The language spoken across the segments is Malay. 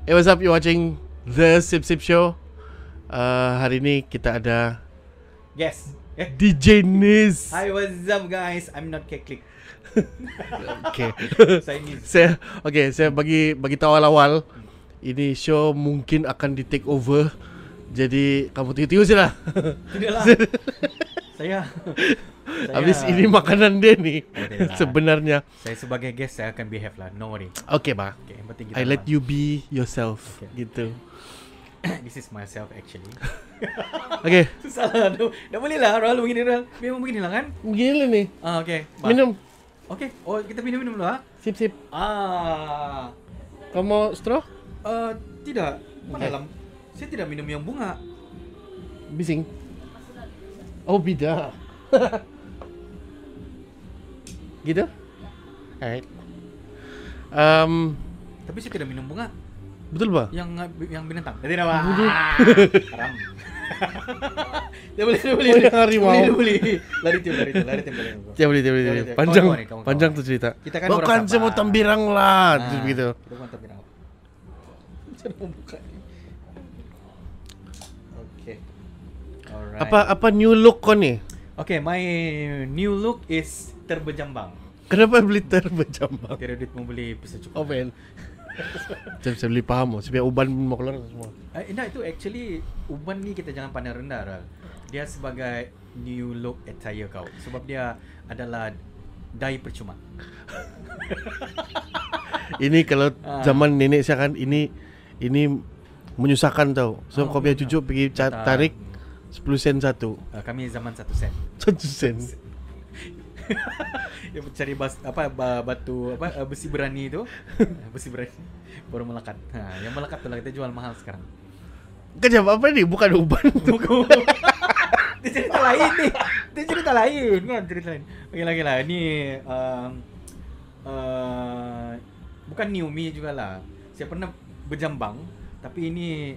Hey, what's up? You're watching The Sip Sip Show. Hari ini kita ada Yes. DJ Nis. Hi, what's up guys? I'm not Keklik. Okay. Saya Nis. Saya bagi tahu awal-awal. Ini show mungkin akan di take over. Jadi kamu tunggu je lah. Tidaklah. saya Habis ini makanan dia ni. Tidaklah. Sebenarnya. Saya sebagai guest saya akan behave lah. No worry. Okay ba. Okay, yang penting kita I let you be yourself. Okay. Gitu. This is myself actually. Okay. Susah lah. Dah boleh lah. Ral begini Ral. Memang begini lah kan? Gila ni. Okay. Minum. Okay. Oh, kita minum dulu lah. Sip sip. Kau mau straw? Tidak. Okay. Dalam. Saya tidak minum yang bunga. Bising. Oh, bida. Gitu? Alright. Tapi saya tidak minum bunga. Betul ba? Yang binatang. Tidak apa. Haram. Dia boleh. Oh, yang harimau. Boleh. Lari tim. Tiap boleh. Panjang tu cerita. Kita kan bukan orang saya mau Sabah. tambirang lah, gitu. Kita bukan tambirang. Saya mau buka ni. Okay. Alright. Apa new look kau ni? Okay, my new look is terbejambang. Kenapa beli terbejambang? Kira duit mau beli bisa cukup. Oh man. Saya beli paham. Saya uban mau keluar semua. Nah, itu actually uban ni kita jangan pandang rendah Ral. Dia sebagai new look attire kau. Sebab dia adalah dai percuma. Ini kalau zaman nenek saya kan ini menyusahkan tau. So kau biar cucuk pergi tarik 10 sen satu. Kami zaman 1 sen. 1 sen. Dia cari batu besi berani itu. Besi berani baru melekat. Yang melekat tu lah kita jual mahal sekarang. Kejap apa ni? Bukan uban. Bukan. Itu cerita lain ni. Itu cerita lain kan, cerita lain. Okey lah. Ni bukan new me jugalah. Saya pernah berjambang, tapi ini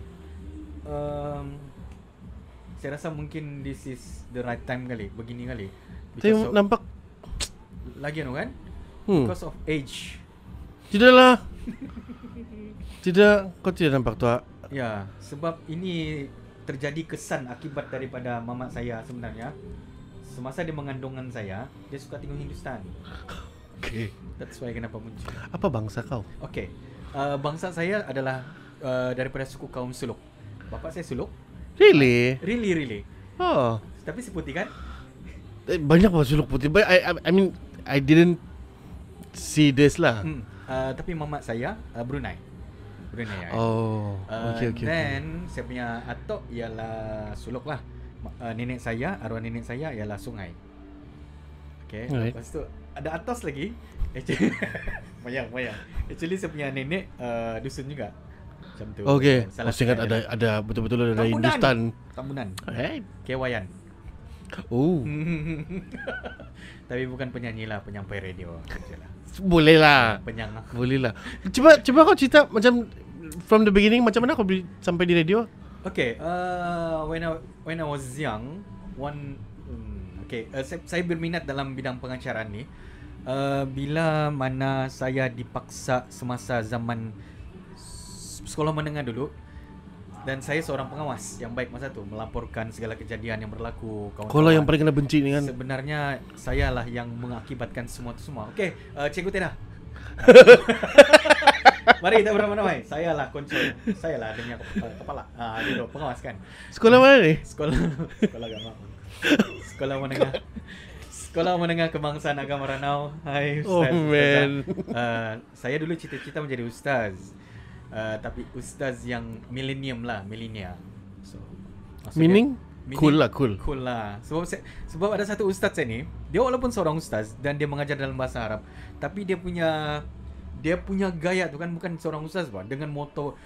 saya rasa mungkin this is the right time kali, begini kali. Saya nampak lagi kan? Because of age. Tidaklah. Tidak, kau tidak nampak tua. Ya, sebab ini terjadi kesan akibat daripada mamak saya sebenarnya. Semasa dia mengandungkan saya, dia suka tengok Hindustan. Okay. That's why kenapa muncul. Apa bangsa kau? Okay, bangsa saya adalah daripada suku kaum Suluk. Bapak saya Suluk. Really? Really. Oh. Tapi si putih kan? Banyak suluk putih. But I mean I didn't see this lah. Tapi mamak saya Brunei. Oh. Okay. Then saya punya atok ialah Suluk lah. Nenek saya, arwah nenek saya ialah Sungai. Okay. Alright. Lepas tu ada atas lagi. Actually, mayang. Actually saya punya nenek dusun juga. Macam tu. Okay. Salah Saya ingat ada betul-betul ada Hindustan. Tambunan. Alright. Kewayan. Oh. Tapi bukan penyanyi lah, penyampai radio saja lah. Boleh lah. Penyang. Boleh lah. Cuba kau cerita macam from the beginning macam mana kau sampai di radio? Okay, when I was young, saya berminat dalam bidang pengacaraan ni. Bila mana saya dipaksa semasa zaman sekolah menengah dulu, dan saya seorang pengawas yang baik masa tu, melaporkan segala kejadian yang berlaku. Kau lah yang paling kena benci ni kan? Sebenarnya saya lah yang mengakibatkan semua. Okey, Cikgu Teda. Mari kita beramai-ramai. Saya lah kontrol. Saya lah dengan kepala. Gitu, pengawas kan. Sekolah mana ni? Sekolah agama. Sekolah menengah Kebangsaan Agama Ranau. Hai Ustaz. Oh man. Saya dulu cita-cita menjadi ustaz. Tapi ustaz yang milenium. So, Meaning? Cool lah. Sebab ada satu ustaz saya ni, dia walaupun seorang ustaz dan dia mengajar dalam bahasa Arab, tapi dia punya gaya tu kan bukan seorang ustaz bah, dengan moto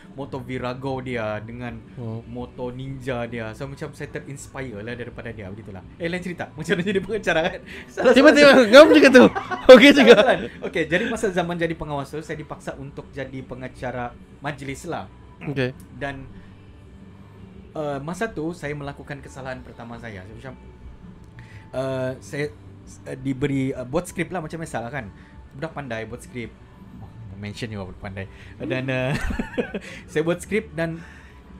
virago dia, dengan moto ninja dia. So macam saya terinspire lah daripada dia, begitulah. Lain cerita. Macam mana jadi pengacara kan? Tiba-tiba ngam juga tu. Okey juga. Okey, jadi masa zaman jadi pengawas tu saya dipaksa untuk jadi pengacara majlis lah. Okey. Dan masa tu saya melakukan kesalahan pertama saya. Macam saya diberi buat skrip lah macam biasa lah kan. Budak pandai buat skrip. mention juga pandai. Dan saya buat skrip, dan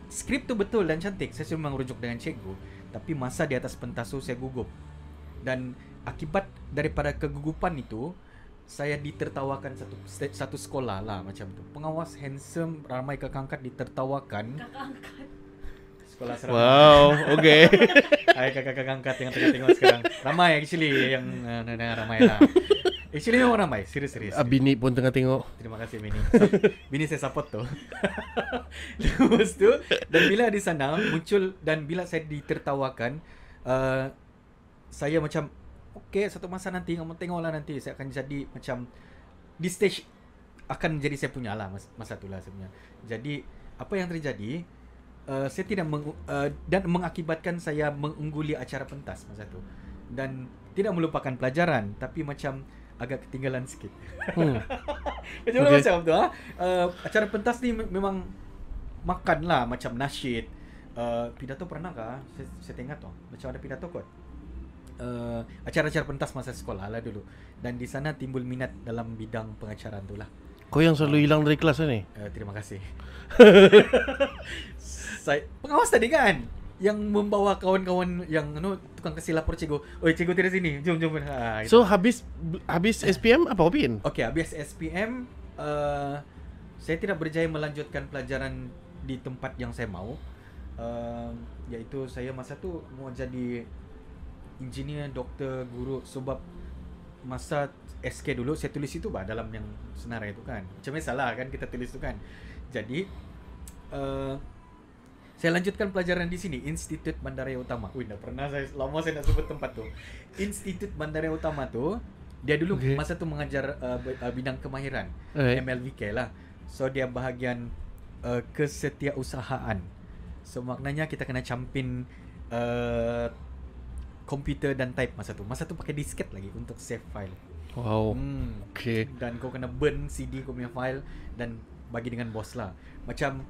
skrip tu betul dan cantik. Saya memang rujuk dengan cikgu, tapi masa di atas pentas tu saya gugup. Dan akibat daripada kegugupan itu, saya ditertawakan satu sekolah lah macam tu. Pengawas handsome, ramai kakak angkat ditertawakan. Kakak angkat. Sekolah seram. Wow, okay. Hai kakak-kakak angkat yang tengah tengok sekarang. Ramai actually yang ramai lah. Actually memang ramai, serius. Bini pun tengah tengok. Terima kasih Bini. Bini saya support tu. Lepas tu, dan bila di sana muncul, dan bila saya ditertawakan, saya macam okay, satu masa nanti kamu tengoklah, nanti saya akan jadi macam di stage akan jadi saya punya lah masa tu lah sebenarnya. Jadi apa yang terjadi, saya tidak dan mengakibatkan saya mengungguli acara pentas masa tu, dan tidak melupakan pelajaran, tapi macam agak ketinggalan sikit. Macam mana macam tu acara pentas ni memang makan lah macam nasyid. Pidato pernah kah? Saya tengok tu macam ada pidato kot. Acara-acara pentas masa sekolah lah dulu, dan di sana timbul minat dalam bidang pengacaraan tu lah. Kau yang selalu hilang dari kelas ni? Terima kasih. Saya pengawas tadi kan yang membawa kawan-kawan yang tukang kasih lapor cikgu. Oi, cikgu tidak sini. Jom. So habis SPM apa opin? Okey, habis SPM saya tidak berjaya melanjutkan pelajaran di tempat yang saya mau. Iaitu saya masa tu mau jadi engineer, doktor, guru, sebab masa SK dulu saya tulis itu dalam yang senarai itu kan. Macam salah kan kita tulis itu kan. Jadi saya lanjutkan pelajaran di sini, Institut Bandaraya Utama. Dah pernah lama saya nak sebut tempat tu. Institut Bandaraya Utama tu, dia dulu masa tu mengajar bidang kemahiran, MLVK lah. So dia bahagian kesetiausahaan. So maknanya kita kena campin komputer dan type masa tu. Masa tu pakai disket lagi untuk save file. Wow. Okay. Dan kau kena burn CD kau punya file dan bagi dengan bos lah. Macam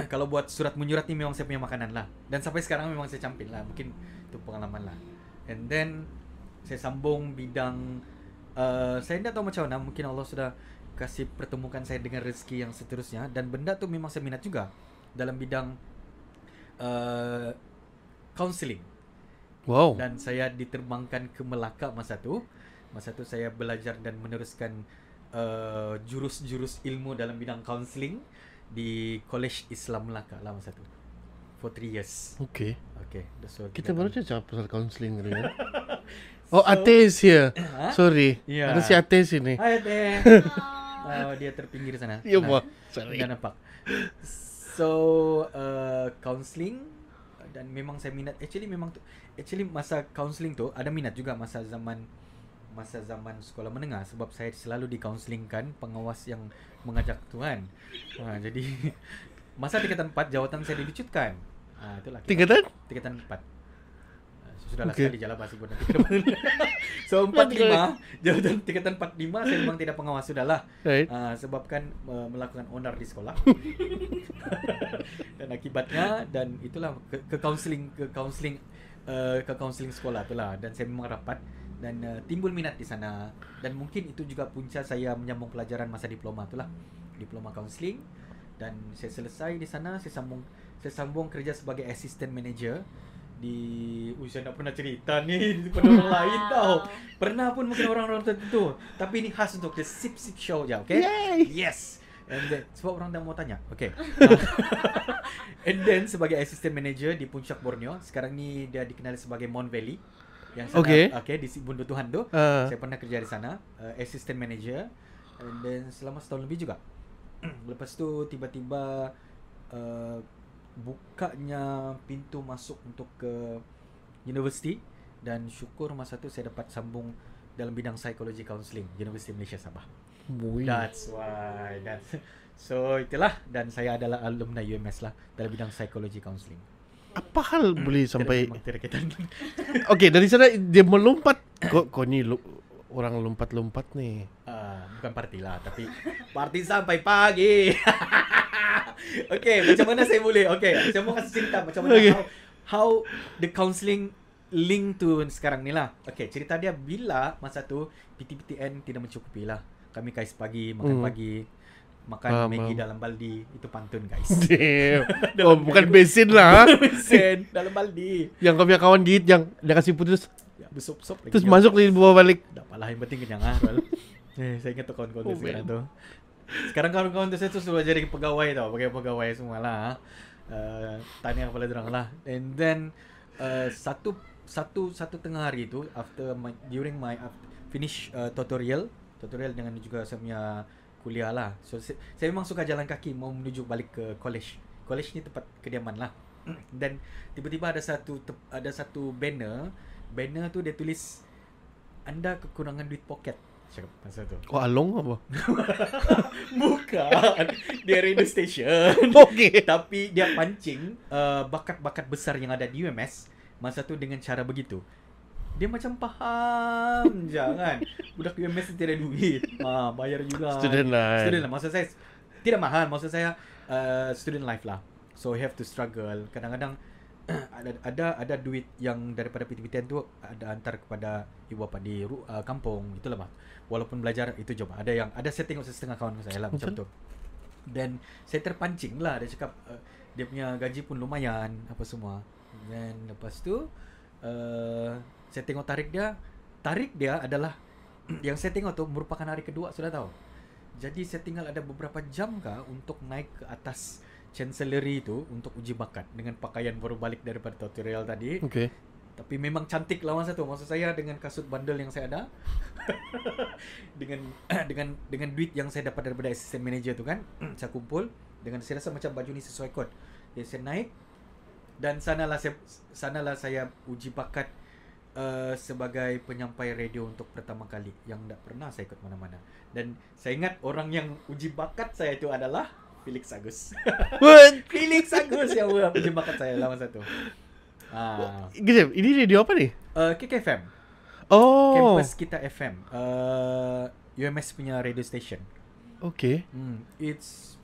kalau buat surat menyurat ni memang saya punya makanan lah. Dan sampai sekarang memang saya campin lah. Mungkin itu pengalaman lah. And then saya sambung bidang saya tidak tahu macam mana. Mungkin Allah sudah kasih pertemukan saya dengan rezeki yang seterusnya. Dan benda tu memang saya minat juga dalam bidang counselling. Wow. Dan saya diterbangkan ke Melaka masa tu. Masa tu saya belajar dan meneruskan jurus-jurus ilmu dalam bidang counselling di College Islam Melaka lah masa tu. For 3 years. Okay. So kita baru cakap pasal counselling tadi kan. Oh, Ates here. Sorry. Yeah. Ada si Ates ini. Hai Ate. Dia terpinggir sana. Ya, sorry. Dah nampak. So counselling, dan memang saya minat. Actually masa counselling tu ada minat juga masa zaman sekolah menengah, sebab saya selalu di-counselingkan pengawas yang mengajak tu kan. Jadi masa tingkatan 4 jawatan saya dilucutkan. Itulah Tingkatan 4. Sudahlah Okay. sekali jalan bahasa pun nanti. So 45 jawatan tingkatan 45 saya memang tidak pengawas, sudahlah. Right. Sebabkan melakukan onar di sekolah. Dan akibatnya, dan itulah ke counselling sekolah itulah, dan saya memang rapat dan timbul minat di sana, dan mungkin itu juga punca saya menyambung pelajaran masa diploma itulah, diploma counselling, dan saya selesai di sana. Saya sambung kerja sebagai assistant manager di saya tak pernah cerita ni pada orang lain tau. Pernah pun mungkin orang-orang tertentu, tapi ini khas untuk the Sip Show je, okay? Yay! Yes. And then, sebab orang dah mau tanya. Okay. And then sebagai assistant manager di Puncak Borneo, sekarang ni dia dikenali sebagai Mount Valley. Yang sana, di Bundu Tuhan tu. Saya pernah kerja di sana, assistant manager. And then selama setahun lebih juga. Lepas tu tiba-tiba bukanya pintu masuk untuk ke universiti, dan syukur masa tu saya dapat sambung dalam bidang psikologi counselling Universiti Malaysia Sabah. That's why. So itulah, dan saya adalah alumni UMS lah dalam bidang psikologi counselling. Apa hal boleh sampai tidak kaitan. Okay, dari sana dia melompat. Kau ni orang lompat-lompat ni. Bukan parti lah, tapi parti sampai pagi. Okay, macam mana saya boleh? Okay, saya mau kasih cerita macam mana how the counselling link to sekarang ni lah. Okay, cerita dia bila masa tu PTPTN tidak mencukupi lah. Kami kais pagi, makan pagi, makan Faham, Maggi faham. dalam baldi. Itu pantun guys. Damn. Oh, bukan besin lah. Sen dalam baldi. Yang kau punya kawan gigit yang dia kasih putus Ya, besop-sop lagi. terus masuk di bawah balik. Tak apalah, yang penting kenyang ah. Saya ingat tuh kawan-kawan Oh, saya sekarang man. tuh. Sekarang kawan-kawan saya tuh sudah jadi pegawai tau, pakai pegawai semua lah. Tanya kepada orang lah. And then satu tengah hari itu during my finish tutorial dengan juga saya punya kuliah lah. So saya memang suka jalan kaki mau menuju balik ke college. College ni tempat kediaman lah. Dan tiba-tiba ada satu banner tu dia tulis anda kekurangan duit poket. Cakap masa tu. Kok along apa? Bukan. Dia radio station. Okey. Tapi dia pancing bakat-bakat besar yang ada di UMS masa tu dengan cara begitu. Dia macam faham je kan. Budak UMS ni tiada duit. Bayar juga. Student lah. Student lah. Maksud saya tidak mahal. Maksud saya student life lah. So have to struggle. Kadang-kadang ada duit yang daripada PT-PTN tu ada antar kepada ibu bapa di kampung, itulah mah. Walaupun belajar itu coba ada saya tengok setengah kawan saya lah macam tu. Dan saya terpancing lah, dia cakap dia punya gaji pun lumayan apa semua. Dan lepas tu saya tengok tarik dia adalah yang saya tengok tu merupakan hari kedua sudah tahu. Jadi saya tinggal ada beberapa jam kah untuk naik ke atas chancellery itu untuk uji bakat dengan pakaian baru balik daripada tutorial tadi. Okey. Tapi memang cantik lah masa tu. Maksud saya dengan kasut bandel yang saya ada dengan duit yang saya dapat daripada assistant manager tu kan, saya kumpul dengan saya rasa macam baju ni sesuai kod. Jadi saya naik dan sanalah saya uji bakat sebagai penyampai radio untuk pertama kali yang tak pernah saya ikut mana-mana. Dan saya ingat orang yang uji bakat saya itu adalah Felix Agus. What? Felix Agus yang uji bakat saya lah masa tu. Kejap, ini radio apa ni? KKFM. Oh. Campus Kita FM. UMS punya radio station. Okey.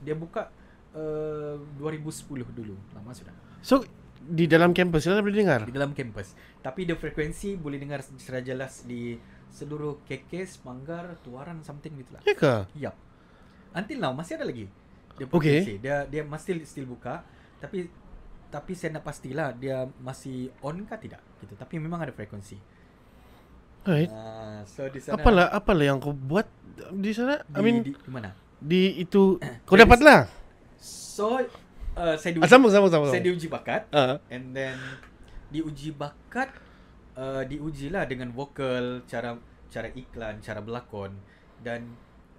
Dia buka 2010 dulu. Lama sudah. So di dalam kampus lah boleh dengar. Di dalam kampus. Tapi dia frekuensi boleh dengar secara jelas di seluruh KK, Manggar, Tuaran, something gitulah. Ya ke? Yup. Until now masih ada lagi. Dia Okay. frekuensi. Dia masih still buka, tapi saya nak pastilah dia masih on kah tidak gitu. Tapi memang ada frekuensi. Alright. So di sana Apalah yang kau buat di sana? di mana? Di itu kau dapat lah. So saya diuji, Sama. saya diuji bakat. And then diuji bakat diujilah dengan vokal, cara iklan, cara berlakon. Dan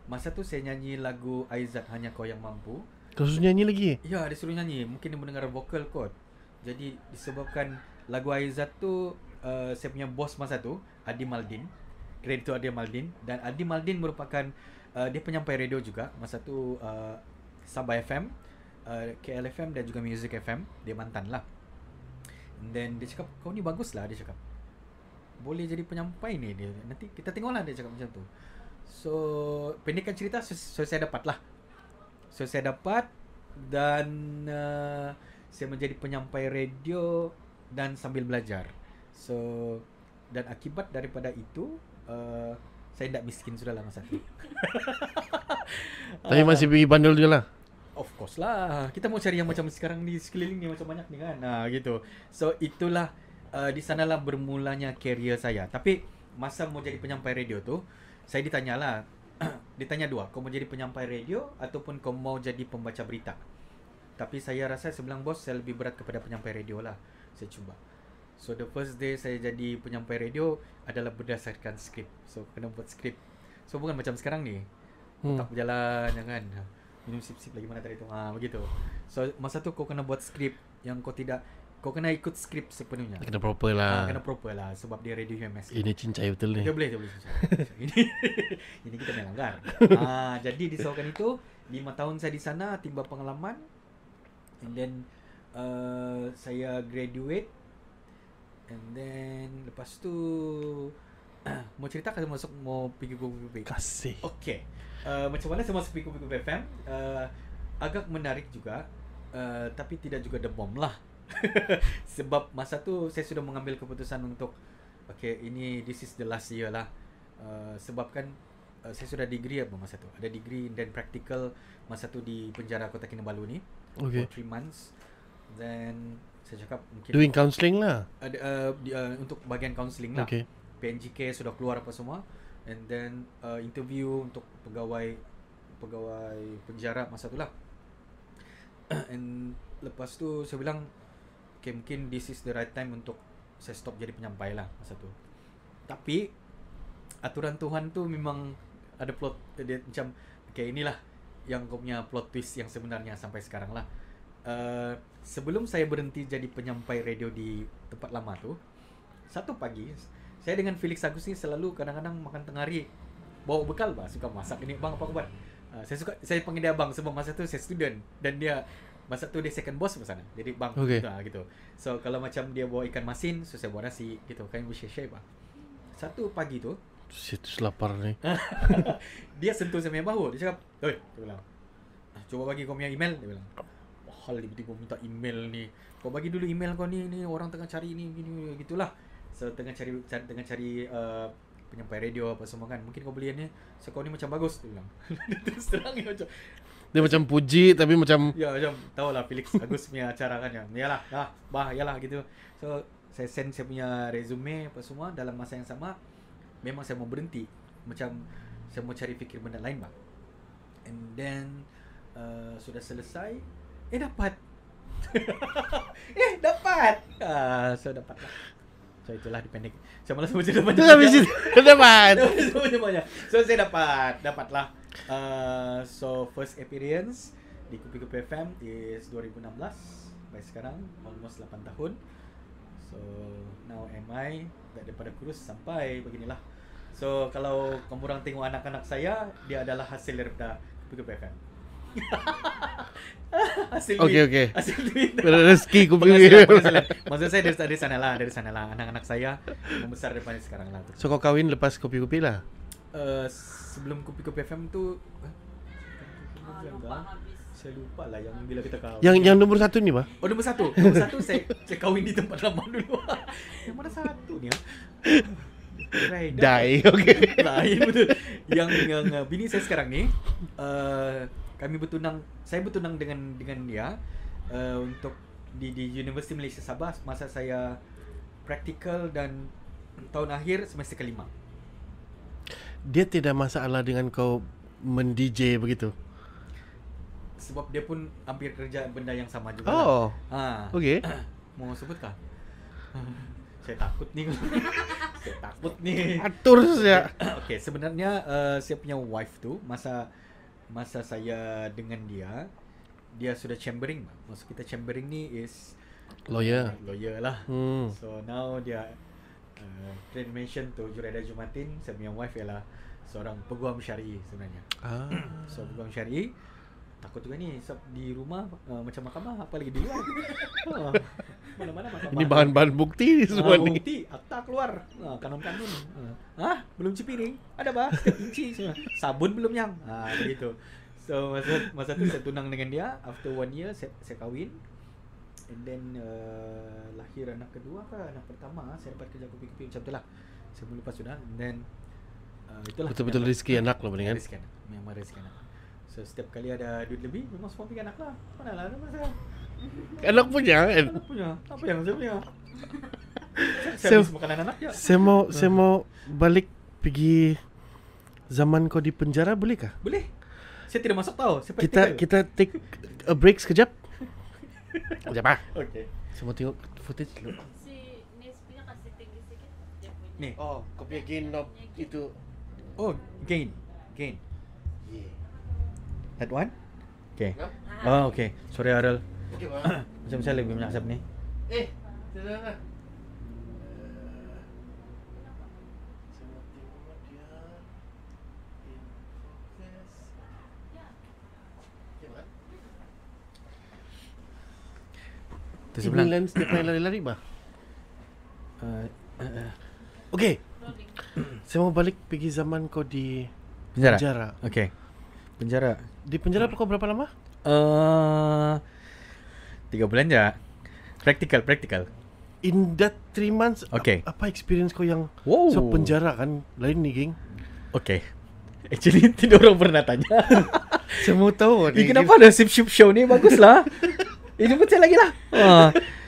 masa tu saya nyanyi lagu Aizat Hanya Kau Yang Mampu. Kau suruh nyanyi lagi? Ya, dia suruh nyanyi. Mungkin dia mendengar vokal kot. Jadi disebabkan lagu Aizat tu saya punya bos masa tu Adi Maldin. Kredit tu Adi Maldin. Dan Adi Maldin merupakan dia penyampai radio juga. Masa tu Sabah FM, KL FM dan juga Music FM. Dia mantan lah. And then dia cakap, kau ni bagus lah, dia cakap. Boleh jadi penyampai ni dia. Nanti kita tengoklah, dia cakap macam tu. So pendekkan cerita, saya dapat lah. So saya dapat dan saya menjadi penyampai radio dan sambil belajar. So dan akibat daripada itu saya tidak miskin sudah lah masa itu. Tapi masih pergi bandul je lah. Of course lah. Kita mau cari yang macam sekarang di sekeliling ni macam banyak ni kan. Gitu. So itulah di sanalah bermulanya career saya. Tapi masa mau jadi penyampai radio tu, saya ditanyalah ditanya dua, kau mau jadi penyampai radio ataupun kau mau jadi pembaca berita. Tapi saya rasa saya bilang bos, saya lebih berat kepada penyampai radio lah. Saya cuba. So the first day saya jadi penyampai radio adalah berdasarkan skrip. So kena buat skrip. So bukan macam sekarang ni. Tak berjalan jangan. Minum sip-sip lagi mana tadi tu. Begitu. So masa tu kau kena buat skrip yang kau kena ikut skrip sepenuhnya. Kena proper lah. Kena proper lah sebab dia radio UMS. Ini cincai betul ni. Dia boleh ini kita melanggar. Jadi disebabkan itu 5 tahun saya di sana, timba pengalaman. And then saya graduate. And then lepas tu mau cerita ke mau pergi Kupu-Kupu? Kasih. Okay. Macam mana saya masuk Kupu-Kupu FM? Agak menarik juga. Tapi tidak juga the bomb lah. Sebab masa tu saya sudah mengambil keputusan untuk okay, this is the last year lah. Sebab kan saya sudah degree apa masa tu. Ada degree dan practical masa tu di penjara Kota Kinabalu ni. Okay. For 3 months. Then saya cakap mungkin Doing counselling lah. ada untuk bahagian counselling lah. Okay. PNGK sudah keluar apa semua, and then interview untuk pegawai penjara masa tu lah. And lepas tu saya bilang okay, mungkin this is the right time untuk saya stop jadi penyampai lah masa tu. Tapi aturan Tuhan tu memang ada plot dia macam okay, inilah yang kau punya plot twist yang sebenarnya sampai sekarang lah. Sebelum saya berhenti jadi penyampai radio di tempat lama tu, satu pagi saya dengan Felix Agus ni selalu kadang-kadang makan tengah hari bawa bekal bah, suka masak ini bang apa kau buat. Saya panggil dia abang sebab masa tu saya student dan dia masa tu dia second boss di sana. Jadi bang Okay. gitu. So kalau macam dia bawa ikan masin, so saya bawa nasi gitu. Kan we share bah. Satu pagi tu Situs lapar ni. dia sentuh saya punya bahu. Dia cakap, "Oi," dia bilang. "Coba bagi kau punya email," dia bilang. Hal tiba-tiba minta email ni. "Kau bagi dulu email kau ni orang tengah cari ni gini gitulah." So tengah cari penyampai radio apa semua kan. Mungkin kau beli ni, so kau ni macam bagus, dia bilang. Dia terus terang dia macam Dia macam puji tapi macam ya macam tahulah Felix Agus punya acara kan ya. Yalah, yalah gitu. So saya send saya punya resume apa semua dalam masa yang sama. Memang saya mau berhenti. Macam saya mau cari fikir benda lain bang. And then sudah selesai. Dapat. Dapat. So dapat lah. So itulah dipendek. Saya malas baca depan. tu habis itu dapat. So saya dapat lah. So first appearance di Kupi-Kupi FM is 2016. Sampai sekarang almost 8 tahun. So now am I daripada kurus sampai beginilah. So kalau kamu orang tengok anak-anak saya, dia adalah hasil daripada Kupi-Kupi FM. Hasil Okay. Hasil duit. Rezeki Kupi. Penghasilan. Maksud saya dari sana lah anak-anak saya membesar daripada sekarang lah. So kau kahwin lepas Kupi-Kupi lah. Sebelum Kupi-Kupi FM tu saya lupa lah yang bila kita kahwin. Yang nombor 1 ni bah. Oh nombor satu saya kahwin di tempat lama dulu. Yang mana satu ni Die. Okay. Lain betul. Yang bini saya sekarang ni saya bertunang dengan dia untuk di Universiti Malaysia Sabah masa saya praktikal dan tahun akhir semester kelima. Dia tidak masalah dengan kau men-DJ begitu. Sebab dia pun hampir kerja benda yang sama juga. Oh. Lah. Okay. Mau sebut kah? Saya takut nih. Atur saja. Okay, sebenarnya saya punya wife tu masa saya dengan dia sudah chambering. Maksud kita chambering ni is Lawyer lah. Hmm. So now dia trade mention tu Jureda Jumatin, saya punya wife ialah seorang peguam syar'i sebenarnya. So peguam syar'i takut juga ni sebab di rumah macam mahkamah apalagi di luar. Mana-mana mahkamah. Ini bahan-bahan bukti semua ni. Bukti, akta keluar. Kanun-kanun. Belum cuci piring? Ada bah? Setiap inci semua. Sabun belum yang. Begitu. So masa tu saya tunang dengan dia. After 1 year saya kahwin. And then lahir anak kedua ke anak pertama, saya dapat kerja Kupi-Kupi macam tu lah. Saya lepas sudah. And then itulah. Betul-betul rezeki anak lah paling kan. Rezeki anak. Memang rezeki anak. So setiap kali ada duit lebih, memang semua pergi anak lah. Mana lah ada masa. Anak punya kan. Anak punya. Apa yang saya punya? Saya habis makanan anak ya. Saya mau balik pergi zaman kau di penjara, boleh kah? Boleh. Saya tidak masuk tahu. Saya praktikal. Kita take a break sekejap. Sekejap ah. Okay. Saya mau tengok footage dulu. Si Nes punya kasih tinggi sikit. Dia punya. Ni. Oh, kau punya gain knob itu. Oh, gain. Yeah. That one? Okay. Huh? Oh, okay. Sorry Arel. Okay, bang. Macam saya lebih banyak asap ni. Tidak lah. Saya mau tengok dia in focus. Okay, bang. Di sebelah. Ini lens dia pakai lari-lari bah. Okay. Rolling. Hmm. Saya mau balik pergi zaman kau di Penjara. penjara. Okay. Penjara. Di penjara kau berapa lama? 3 bulan je. Practical. In that 3 months, Okay. apa experience kau yang Wow. so penjara kan lain ni geng? Okay. Actually tidak orang pernah tanya. Semua tahu. Kenapa ada sip show ni? Baguslah. Jemput saya lagi lah.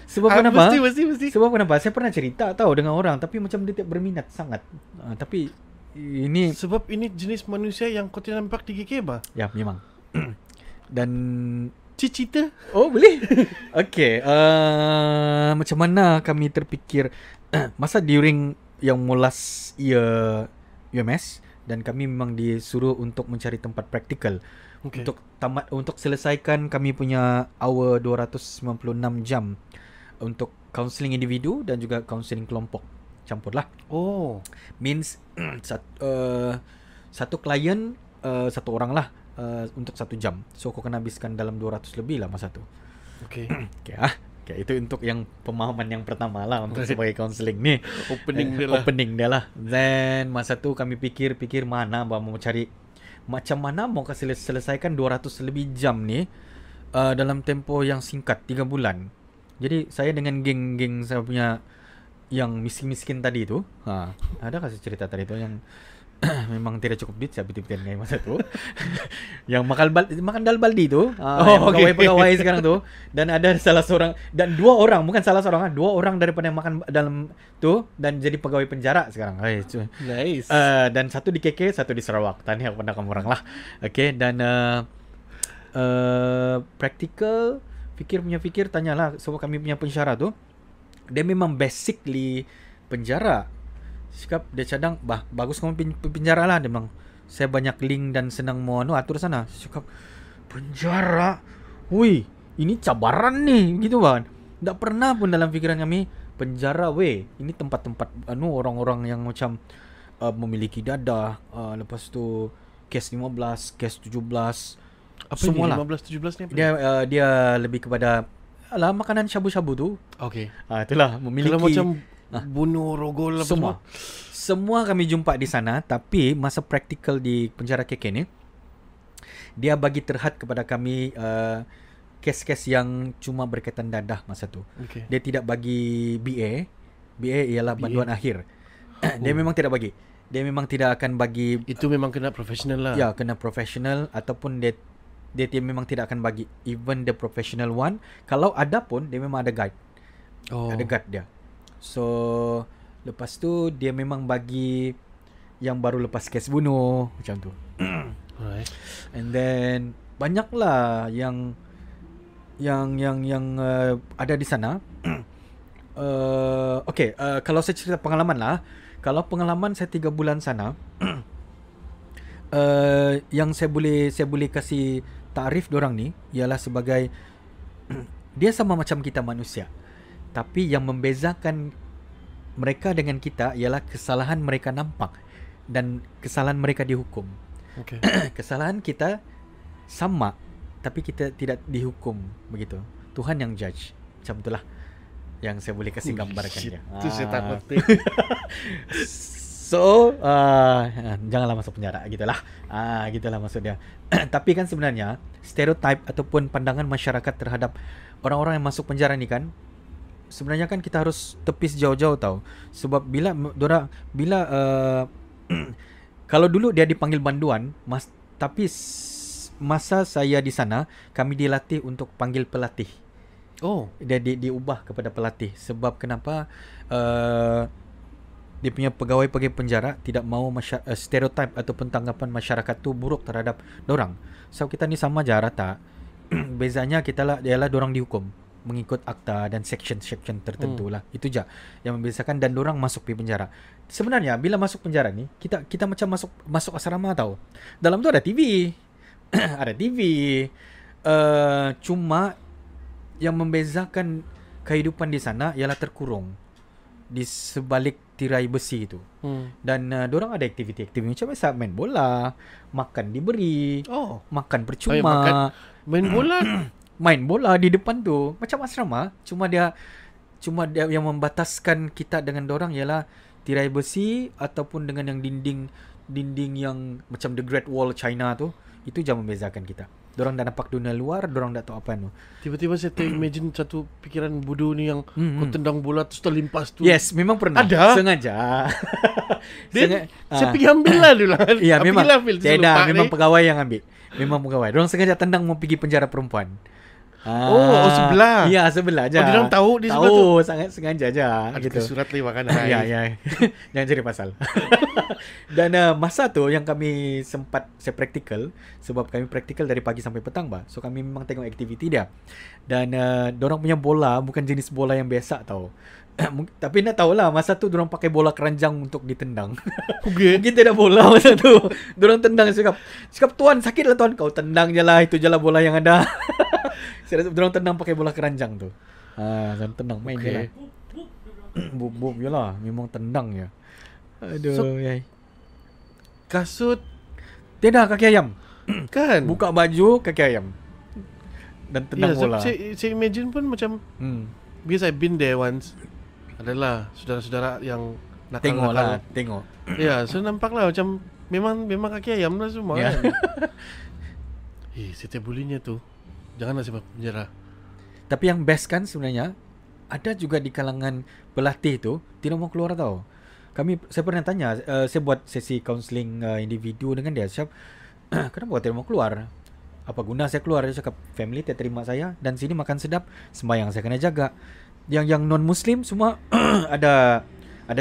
Sebab kenapa? Mesti. Sebab kenapa? Saya pernah cerita tahu dengan orang, tapi macam dia tidak berminat sangat. Tapi ini Sebab ini jenis manusia yang kau tidak nampak di GK bah. ya memang. Dan Cita. oh boleh. Okay. Macam mana kami terfikir masa during yang mulas UMS dan kami memang disuruh untuk mencari tempat praktikal. Okay. Untuk selesaikan kami punya hour 296 jam untuk counselling individu dan juga counselling kelompok. Campur lah. Oh. Means satu klien satu orang lah untuk 1 jam. So kau kena habiskan dalam 200 lebih lah masa tu. Okay. Okay, itu untuk yang pemahaman yang pertama lah untuk sebagai counselling ni. Opening dia lah. Then masa tu kami fikir mana mau cari macam mana mau selesaikan 200 lebih jam ni dalam tempoh yang singkat 3 bulan. Jadi saya dengan geng-geng saya punya yang miskin-miskin tadi tu, ada kasih cerita tadi tu yang memang tidak cukup duit saya betul-betul dengan masa tu. Yang makan dal baldi tu, yang pegawai-pegawai sekarang tu, dan ada salah seorang dan 2 orang, bukan salah seorang, 2 orang daripada yang makan dalam tu dan jadi pegawai penjara sekarang. Nice. Dan satu di KK, satu di Sarawak. Tanya kepada kamu orang lah. Okay, dan practical fikir tanyalah sebab kami punya pensyarah tu dia memang basically penjara. Cakap dia cadang bagus kamu penjara lah. Dia bilang saya banyak link dan senang mau atur sana. Cakap penjara, hui ini cabaran nih gitu kan. Tak pernah pun dalam fikiran kami penjara ini tempat-tempat orang-orang yang macam memiliki dadah, lepas tu kes 15, kes 17. Apa semua ini lah. 15 17 ni apa? Dia lebih kepada makanan syabu-syabu tu. Okay. Itulah memiliki Kalau macam bunuh rogol apa semua kami jumpa di sana. Tapi masa praktikal di penjara KK ni, dia bagi terhad kepada kami kes-kes yang cuma berkaitan dadah masa tu. Okay. Dia tidak bagi BA ialah bantuan akhir. Dia memang tidak bagi. Dia memang tidak akan bagi. Itu memang kena profesional lah. Ya, kena profesional ataupun dia memang tidak akan bagi. Even the professional one, kalau ada pun dia memang ada guide. Ada guide dia. So lepas tu dia memang bagi yang baru lepas kes bunuh macam tu. Alright. And then banyaklah yang ada di sana. Okay, kalau saya cerita pengalaman lah. Kalau pengalaman saya 3 bulan sana, yang saya boleh kasih takrif dorang ni ialah sebagai dia sama macam kita manusia. Tapi yang membezakan mereka dengan kita ialah kesalahan mereka nampak dan kesalahan mereka dihukum. Okay. Kesalahan kita sama tapi kita tidak dihukum begitu. Tuhan yang judge. Macam itulah yang saya boleh kasih gambarkan dia. Itu saya takut. So, janganlah masuk penjara gitulah. Gitulah maksud dia. Tapi kan sebenarnya stereotip ataupun pandangan masyarakat terhadap orang-orang yang masuk penjara ni kan, sebenarnya kan kita harus tepis jauh-jauh tahu. Sebab kalau dulu dia dipanggil banduan, tapi masa saya di sana kami dilatih untuk panggil pelatih. Dia diubah kepada pelatih. Sebab kenapa dia punya pegawai-pegawai penjara tidak mahu stereotip ataupun tanggapan masyarakat tu buruk terhadap dorang. So kita ni sama je rata. Bezanya kita ialah dorang dihukum mengikut akta dan section tertentu lah. Itu je yang membezakan dan dorang masuk di penjara. Sebenarnya bila masuk penjara ni kita macam masuk asrama tau. Dalam tu ada TV. Ada TV. Cuma yang membezakan kehidupan di sana ialah terkurung di sebalik tirai besi itu. Dan dorang ada aktiviti-aktiviti macam biasa main bola, makan diberi, makan percuma, main bola. Main bola di depan tu macam asrama, cuma dia yang membataskan kita dengan dorang ialah tirai besi ataupun dengan yang dinding yang macam the Great Wall China tu. Itu je membezakan kita. Dorang dah nampak dunia luar, dorang dah tahu apa nu. Tiba-tiba saya imagine satu pikiran bodoh ni yang Hmm, kau tendang bola terus terlimpas tu. Yes, memang pernah. Ada? Sengaja. Saya pergi ambil lah dulu kan. Ya, memang. Ambil, Tidak, memang pegawai yang ambil. Memang pegawai. Dorang sengaja tendang mau pergi penjara perempuan. Oh, sebelah. Iya, sebelah aja. Oh, dorang tahu di sebelah tu. Tahu, sangat sengaja aja Ada gitu. surat lewat kan. Ya, ya. Jangan cari pasal. Dan masa tu yang kami sempat saya praktikal, sebab kami praktikal dari pagi sampai petang bah. So kami memang tengok aktiviti dia. Dan dorang punya bola bukan jenis bola yang biasa tau. Tapi nak tahu lah, masa tu dorang pakai bola keranjang untuk ditendang. Okay. Mungkin tidak bola masa tu. Dorang tendang, cakap tuan sakit lah tuan. Kau tendang je lah, itu je lah bola yang ada. Saya rasa dorang tendang pakai bola keranjang tu. Dorang tendang main je lah. Bub je lah, memang tendang je. Aduh, So- yai. Kasut Tidak, kaki ayam. kan. Buka baju, kaki ayam. Dan tendang Ya, bola. saya imagine pun macam because I've been there once. Adalah saudara-saudara yang Tengok lah, nakal-nakal. tengok. Ya, so nampak lah macam memang kaki ayam lah semua Ya. kan. Setiap bulinya tu janganlah sebab penjara. Tapi yang best kan sebenarnya, ada juga di kalangan pelatih tu tidak mau keluar tau. Saya pernah tanya, saya buat sesi counselling individu dengan dia. Saya kenapa tidak mau keluar? Apa guna saya keluar? Dia cakap family tidak terima saya, dan sini makan sedap, sembahyang saya kena jaga. Yang non muslim semua ada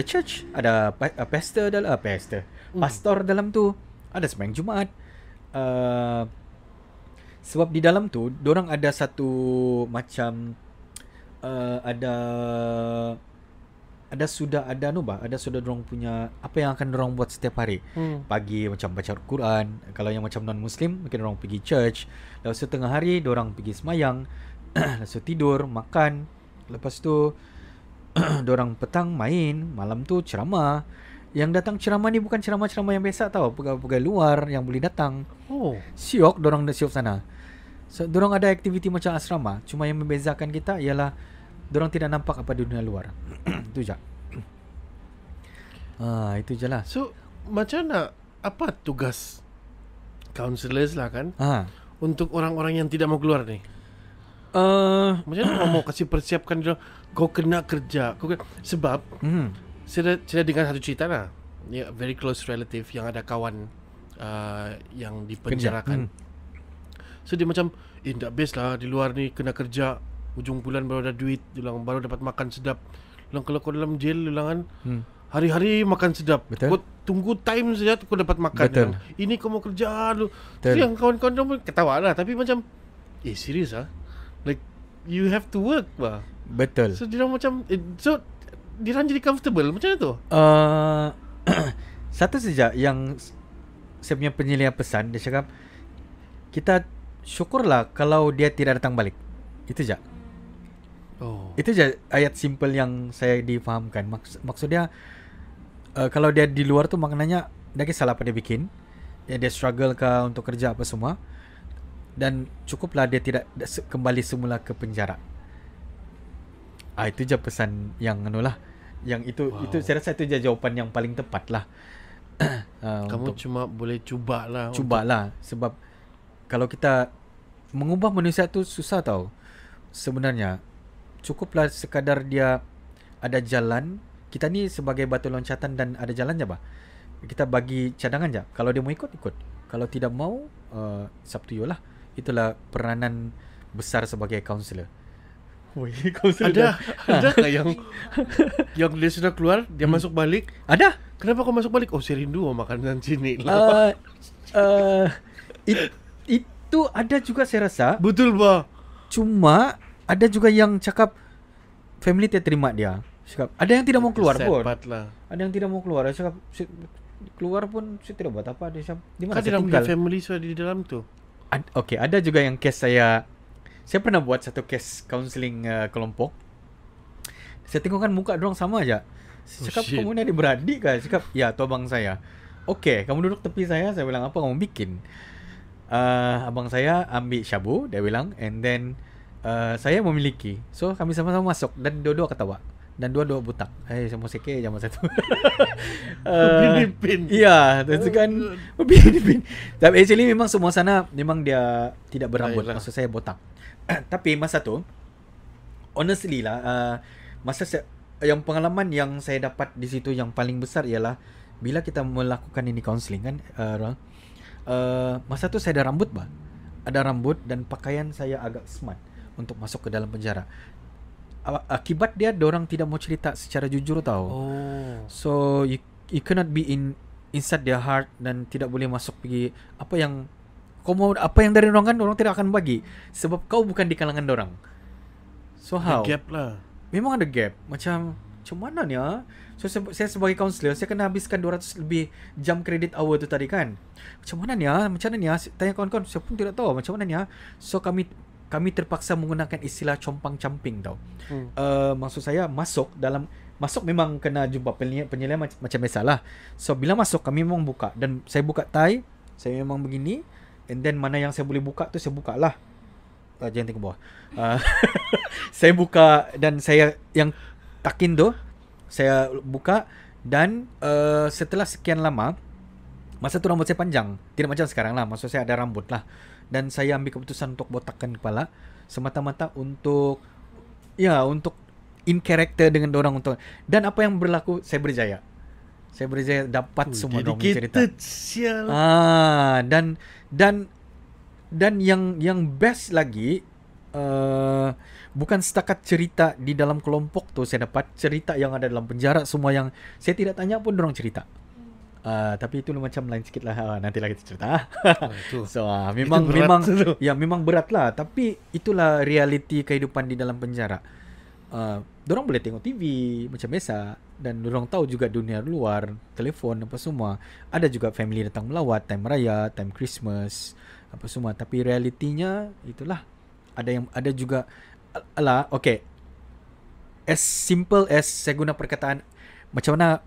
church, ada pastor dalam tu, ada sembahyang Jumaat. Sebab di dalam tu dorang ada satu macam ada sudah dorang punya apa yang akan dorang buat setiap hari. Pagi macam baca Al-Quran, kalau yang macam non muslim mungkin dorang pergi church. Lepas tu tengah hari dorang pergi semayang. Lepas tu tidur, makan. Lepas tu dorang petang main, malam tu ceramah. Yang datang ceramah ni bukan ceramah-ceramah yang biasa tau, pegawai-pegawai luar yang boleh datang. Oh, Siok, dorang dah siok sana. So, dorang ada aktiviti macam asrama. Cuma yang membezakan kita ialah dorang tidak nampak apa dunia luar. Itu je. Itu je lah. so macam nak apa tugas counselors lah kan untuk orang-orang yang tidak mau keluar ni? Macam mana kau mau kasih persiapkan dia? Kau kena kerja. Sebab saya dah dengar satu cerita lah. Ya, very close relative yang ada kawan yang dipenjarakan. So dia macam tak best lah di luar ni, kena kerja, ujung bulan baru ada duit, dia bilang baru dapat makan sedap. Bilang kalau kau dalam jail, dia bilang kan hari-hari makan sedap. Betul. Kau tunggu time saja kau dapat makan. Betul. Dia bilang, ini kau mau kerja lu. Betul. So yang kawan-kawan dia pun ketawa lah, tapi macam serius ah. Like you have to work bah. Betul. So dia macam so dia jadi comfortable macam mana tu? Satu saja yang saya punya penyelian pesan, dia cakap kita syukurlah kalau dia tidak datang balik. Itu je. Oh. Itu je ayat simple yang saya difahamkan. Maksud dia kalau dia di luar tu maknanya dia kisah apa dia bikin. Dia struggle ke untuk kerja apa semua. Dan cukuplah dia tidak kembali semula ke penjara. Itu je pesan yang anulah. Yang itu saya rasa itu je jawapan yang paling tepat lah. Kamu cuma boleh cubalah sebab kalau kita mengubah manusia tu susah tau. Sebenarnya cukuplah sekadar dia ada jalan. Kita ni sebagai batu loncatan dan ada jalan je bah. Kita bagi cadangan je. Kalau dia mau ikut. Kalau tidak mau it's up to you lah. Itulah peranan besar sebagai kaunselor. Ada tak yang dia sudah keluar, dia masuk balik? Ada. Kenapa kau masuk balik? Oh, saya rindu makanan sini lah. Itu ada juga saya rasa. Betul bah. Cuma ada juga yang cakap family tidak terima dia. Cakap ada yang tidak mau keluar pun. Lah. Ada yang tidak mau keluar. Dia cakap keluar pun saya tidak buat apa. Dia cakap di mana Kan dia saya punya tinggal. family sudah di dalam tu. Okay, ada juga yang case saya pernah buat satu case counselling kelompok. Saya tengok kan muka dorang sama aja. Saya cakap kamu ni adik-beradik kah? Saya cakap ya, tu abang saya. Okay, kamu duduk tepi saya bilang apa kamu bikin? Abang saya ambil syabu, dia bilang, and then saya memiliki. So kami sama-sama masuk dan dua-dua ketawa. dan dua-dua butak. Sama seke zaman satu. Filipin. Iya, itu kan Filipin. Tapi actually memang semua sana memang dia tidak berambut. Maksud saya botak. Tapi masa tu, honestly lah, yang pengalaman yang saya dapat di situ yang paling besar ialah bila kita melakukan ini counselling kan, masa tu saya ada rambut ada rambut dan pakaian saya agak smart untuk masuk ke dalam penjara. Akibat dia, orang tidak mau cerita secara jujur tahu. So you cannot be inside their heart dan tidak boleh masuk pergi apa yang kau mau, apa yang dari orang kan orang tidak akan bagi sebab kau bukan di kalangan orang. So how? Ada gap lah. Memang ada gap. Macam mana ni ah? So saya sebagai counselor, saya kena habiskan 200 lebih jam credit hour tu tadi kan. Macam mana ni ah? Tanya kawan-kawan, saya pun tidak tahu macam mana ni ah. So kami terpaksa menggunakan istilah compang-camping tau. Maksud saya masuk memang kena jumpa penyelidikan macam biasalah. So bila masuk kami memang buka dan saya buka tie, saya memang begini, and then mana yang saya boleh buka tu saya buka lah. Jangan tengok bawah. Saya buka dan saya yang takin tu saya buka dan setelah sekian lama, masa tu rambut saya panjang, tidak macam sekarang lah. Maksud saya ada rambut lah. Dan saya ambil keputusan untuk botakkan kepala semata-mata untuk in character dengan orang untuk. Dan apa yang berlaku, saya berjaya dapat semua orang cerita. Dan yang best lagi, bukan setakat cerita di dalam kelompok tu, saya dapat cerita yang ada dalam penjara, semua yang saya tidak tanya pun orang cerita. Tapi itu macam lain sikit lah. Nanti lagi kita cerita. So memang berat lah. Tapi itulah realiti kehidupan di dalam penjara. Dorang boleh tengok TV macam biasa dan dorang tahu juga dunia luar, telefon apa semua. Ada juga family datang melawat, time raya, time Christmas apa semua. Tapi realitinya itulah. Ada juga okay. As simple as saya guna perkataan macam mana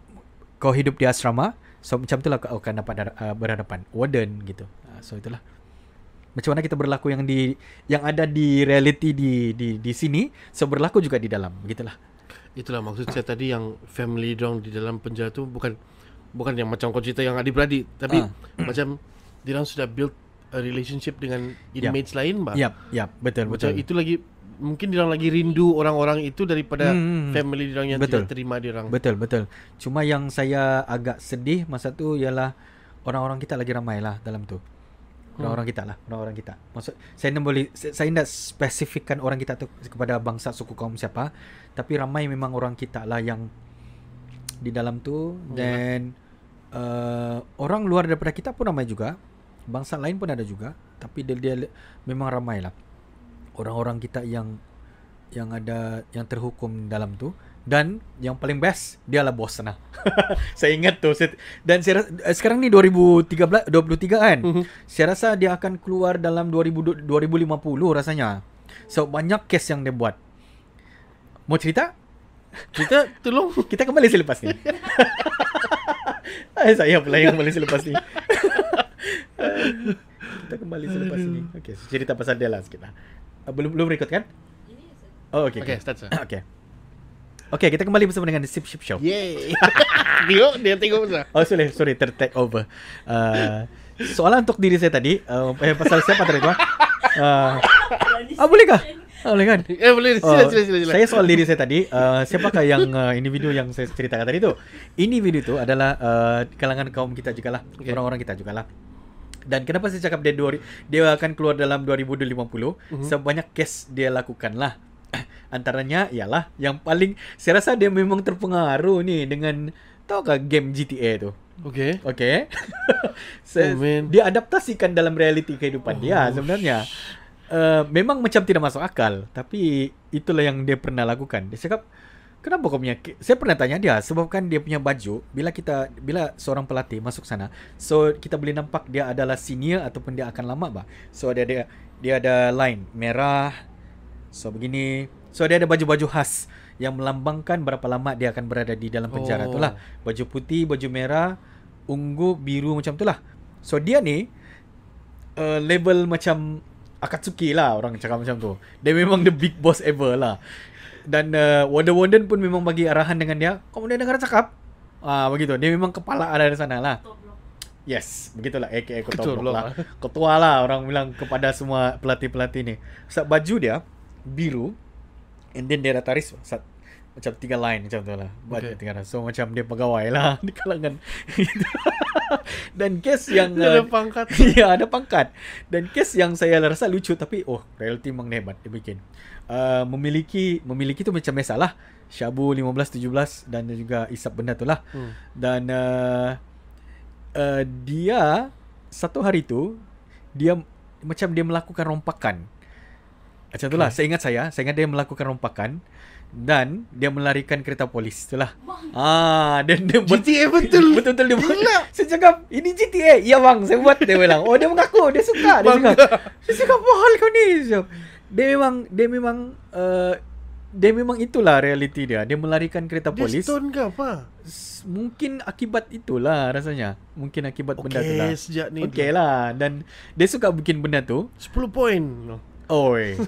kau hidup di asrama. So macam itulah kau akan dapat berhadapan warden gitu. So itulah macam mana kita berlaku yang ada di reality di sini, so berlaku juga di dalam, begitulah. Itulah maksud saya tadi, yang family dong di dalam penjara tu bukan yang macam kau cerita yang adik-beradik, tapi macam dia sudah build a relationship dengan inmates lain, bah. Betul. Itu lagi mungkin dia lagi rindu orang-orang itu daripada family dia yang tidak terima dia orang. Betul. Cuma yang saya agak sedih masa tu ialah orang-orang kita lagi ramai lah dalam tu. Orang-orang kita. Maksud saya tidak spesifikkan orang kita tu kepada bangsa, suku, kaum siapa, tapi ramai memang orang kita lah yang di dalam tu. Dan orang luar daripada kita pun ramai juga. Bangsa lain pun ada juga, tapi dia memang ramai lah. Orang-orang kita yang terhukum dalam tu. Dan yang paling best, dia lah bos sana. Saya ingat tu. Dan sekarang ni 2023 kan. Saya rasa dia akan keluar dalam 2050 rasanya. So banyak case yang dia buat. Mau cerita? Tolong. Kita kembali selepas ni. Saya pula yang kembali selepas ni. Kita kembali selepas ni. Okay, cerita pasal dia lah sikit lah. Belum record kan? Okay, start. Okay, kita kembali bersama dengan The Sip Ship Show. Yay. Dia tengok pasal. Sorry, take over. Soalan untuk diri saya tadi, pasal siapa tadi tu? Boleh kah? Boleh kan? Boleh. Sila. Saya soal diri saya tadi, siapakah yang individu yang saya ceritakan tadi tu? Individu tu adalah kalangan kaum kita jugalah, orang-orang kita jugalah. Dan kenapa saya cakap dia akan keluar dalam 2050? Sebanyak case dia lakukan lah. Antaranya ialah yang paling saya rasa dia memang terpengaruh ni dengan, tahukah game GTA tu? Okay. Dia adaptasikan dalam realiti kehidupan dia sebenarnya. Memang macam tidak masuk akal, tapi itulah yang dia pernah lakukan. Dia cakap, kenapa kau punya? Saya pernah tanya dia, sebabkan dia punya baju, bila seorang pelatih masuk sana, so kita boleh nampak dia adalah senior ataupun dia akan lama bah. So dia ada line merah. So begini. So dia ada baju-baju khas yang melambangkan berapa lama dia akan berada di dalam penjara itulah. Baju putih, baju merah, ungu, biru macam itulah. So dia ni level macam Akatsuki lah, orang cakap macam tu. Dia memang the big boss ever lah. Dan warden pun memang bagi arahan dengan dia, kamu dia dengar cakap. Begitu. Dia memang kepala ada di sana lah. Yes, begitulah AKA ketua blok lah. Ketua lah orang bilang kepada semua pelatih-pelatih ni. Baju dia biru, and then dia ada taris macam 3 line macam tu lah. So macam dia pegawai lah di kalangan. Dan kes yang ada pangkat. Ya, ada pangkat. Dan kes yang saya rasa lucu tapi reality memang hebat dia bikin. Memiliki tu macam biasalah. Syabu 15 17 dan juga isap benda tu lah. Dan dia satu hari tu dia macam dia melakukan rompakan. Macam itulah. Saya ingat dia melakukan rompakan dan dia melarikan kereta polis itulah. Dan dia GTA betul. Betul dia buat. Saya cakap, ini GTA. Ya bang, saya buat. Dia bilang, dia mengaku, dia suka. Saya cakap, mahal kau ni. Dia memang itulah realiti dia. Dia melarikan kereta polis. Dia stone ke apa? Mungkin akibat itulah rasanya. Mungkin akibat benda tu lah. Sejak ni. Lah. Dan dia suka bikin benda tu. 10 poin.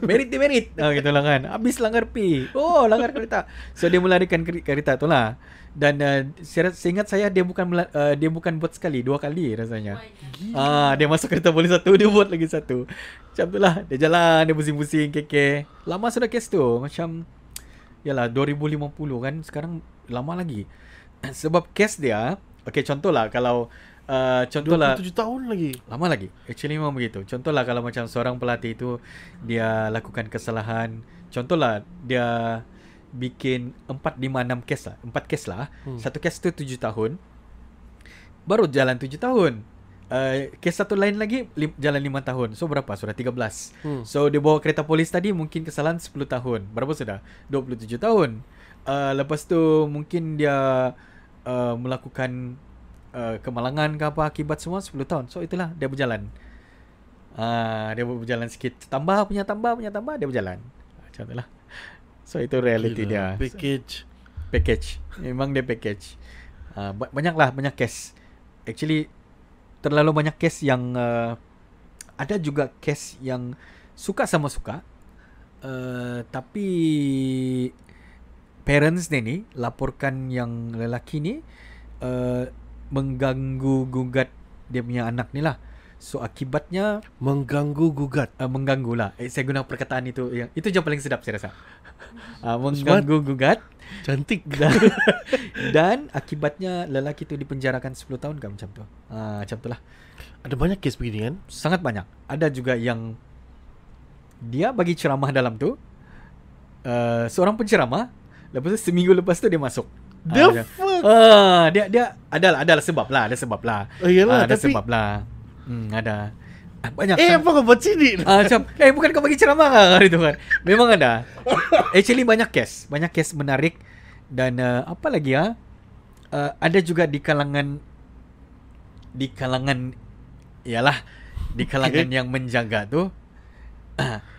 Merit. Gitulah kan. Habis langgar P. Langgar kereta. So dia melarikan kereta tu lah. Dan seingat saya dia bukan buat sekali, 2 kali rasanya. Dia masuk kereta polis satu, dia buat lagi satu. Macam tu lah. Dia jalan, dia pusing-pusing keke. Lama sudah kes tu. Macam yalah 2050 kan. Sekarang lama lagi. Sebab kes dia, contohlah kalau 27 tahun lagi. Lama lagi. Actually memang begitu. Contohlah kalau macam seorang pelatih itu dia lakukan kesalahan. Contohlah dia bikin 4, 5, 6 kes lah. 4 kes lah. Satu kes tu 7 tahun. Baru jalan 7 tahun. Kes satu lain lagi jalan 5 tahun. So berapa? Sudah 13. So dia bawa kereta polis tadi mungkin kesalahan 10 tahun. Berapa sudah? 27 tahun. Lepas tu mungkin dia melakukan kemalangan ke apa akibat semua 10 tahun. So itulah dia berjalan. Dia berjalan sikit. Tambah punya dia berjalan. Macam itulah. So itu reality dia. Package. Memang dia package. Banyak case. Actually terlalu banyak case yang ada juga case yang suka sama suka. Tapi parents dia ni laporkan yang lelaki ni mengganggu gugat dia punya anak ni lah. So akibatnya mengganggu gugat. Mengganggu lah. Saya guna perkataan itu. Itu je paling sedap saya rasa. Mengganggu gugat. Cantik. Dan akibatnya lelaki tu dipenjarakan 10 tahun kan macam tu. Macam tu lah. Ada banyak kes begini kan? Sangat banyak. Ada juga yang dia bagi ceramah dalam tu. Seorang penceramah. Lepas tu seminggu lepas tu dia masuk. The fuck? Dia adalah sebab lah. Ada sebab lah. Iyalah, ada tapi sebab lah. Ada. Banyak. Apa kau buat sini? Macam, bukan kau bagi ceramah kan itu kan. Memang ada. Actually banyak kes menarik dan apa lagi ada juga di kalangan yang menjaga tu.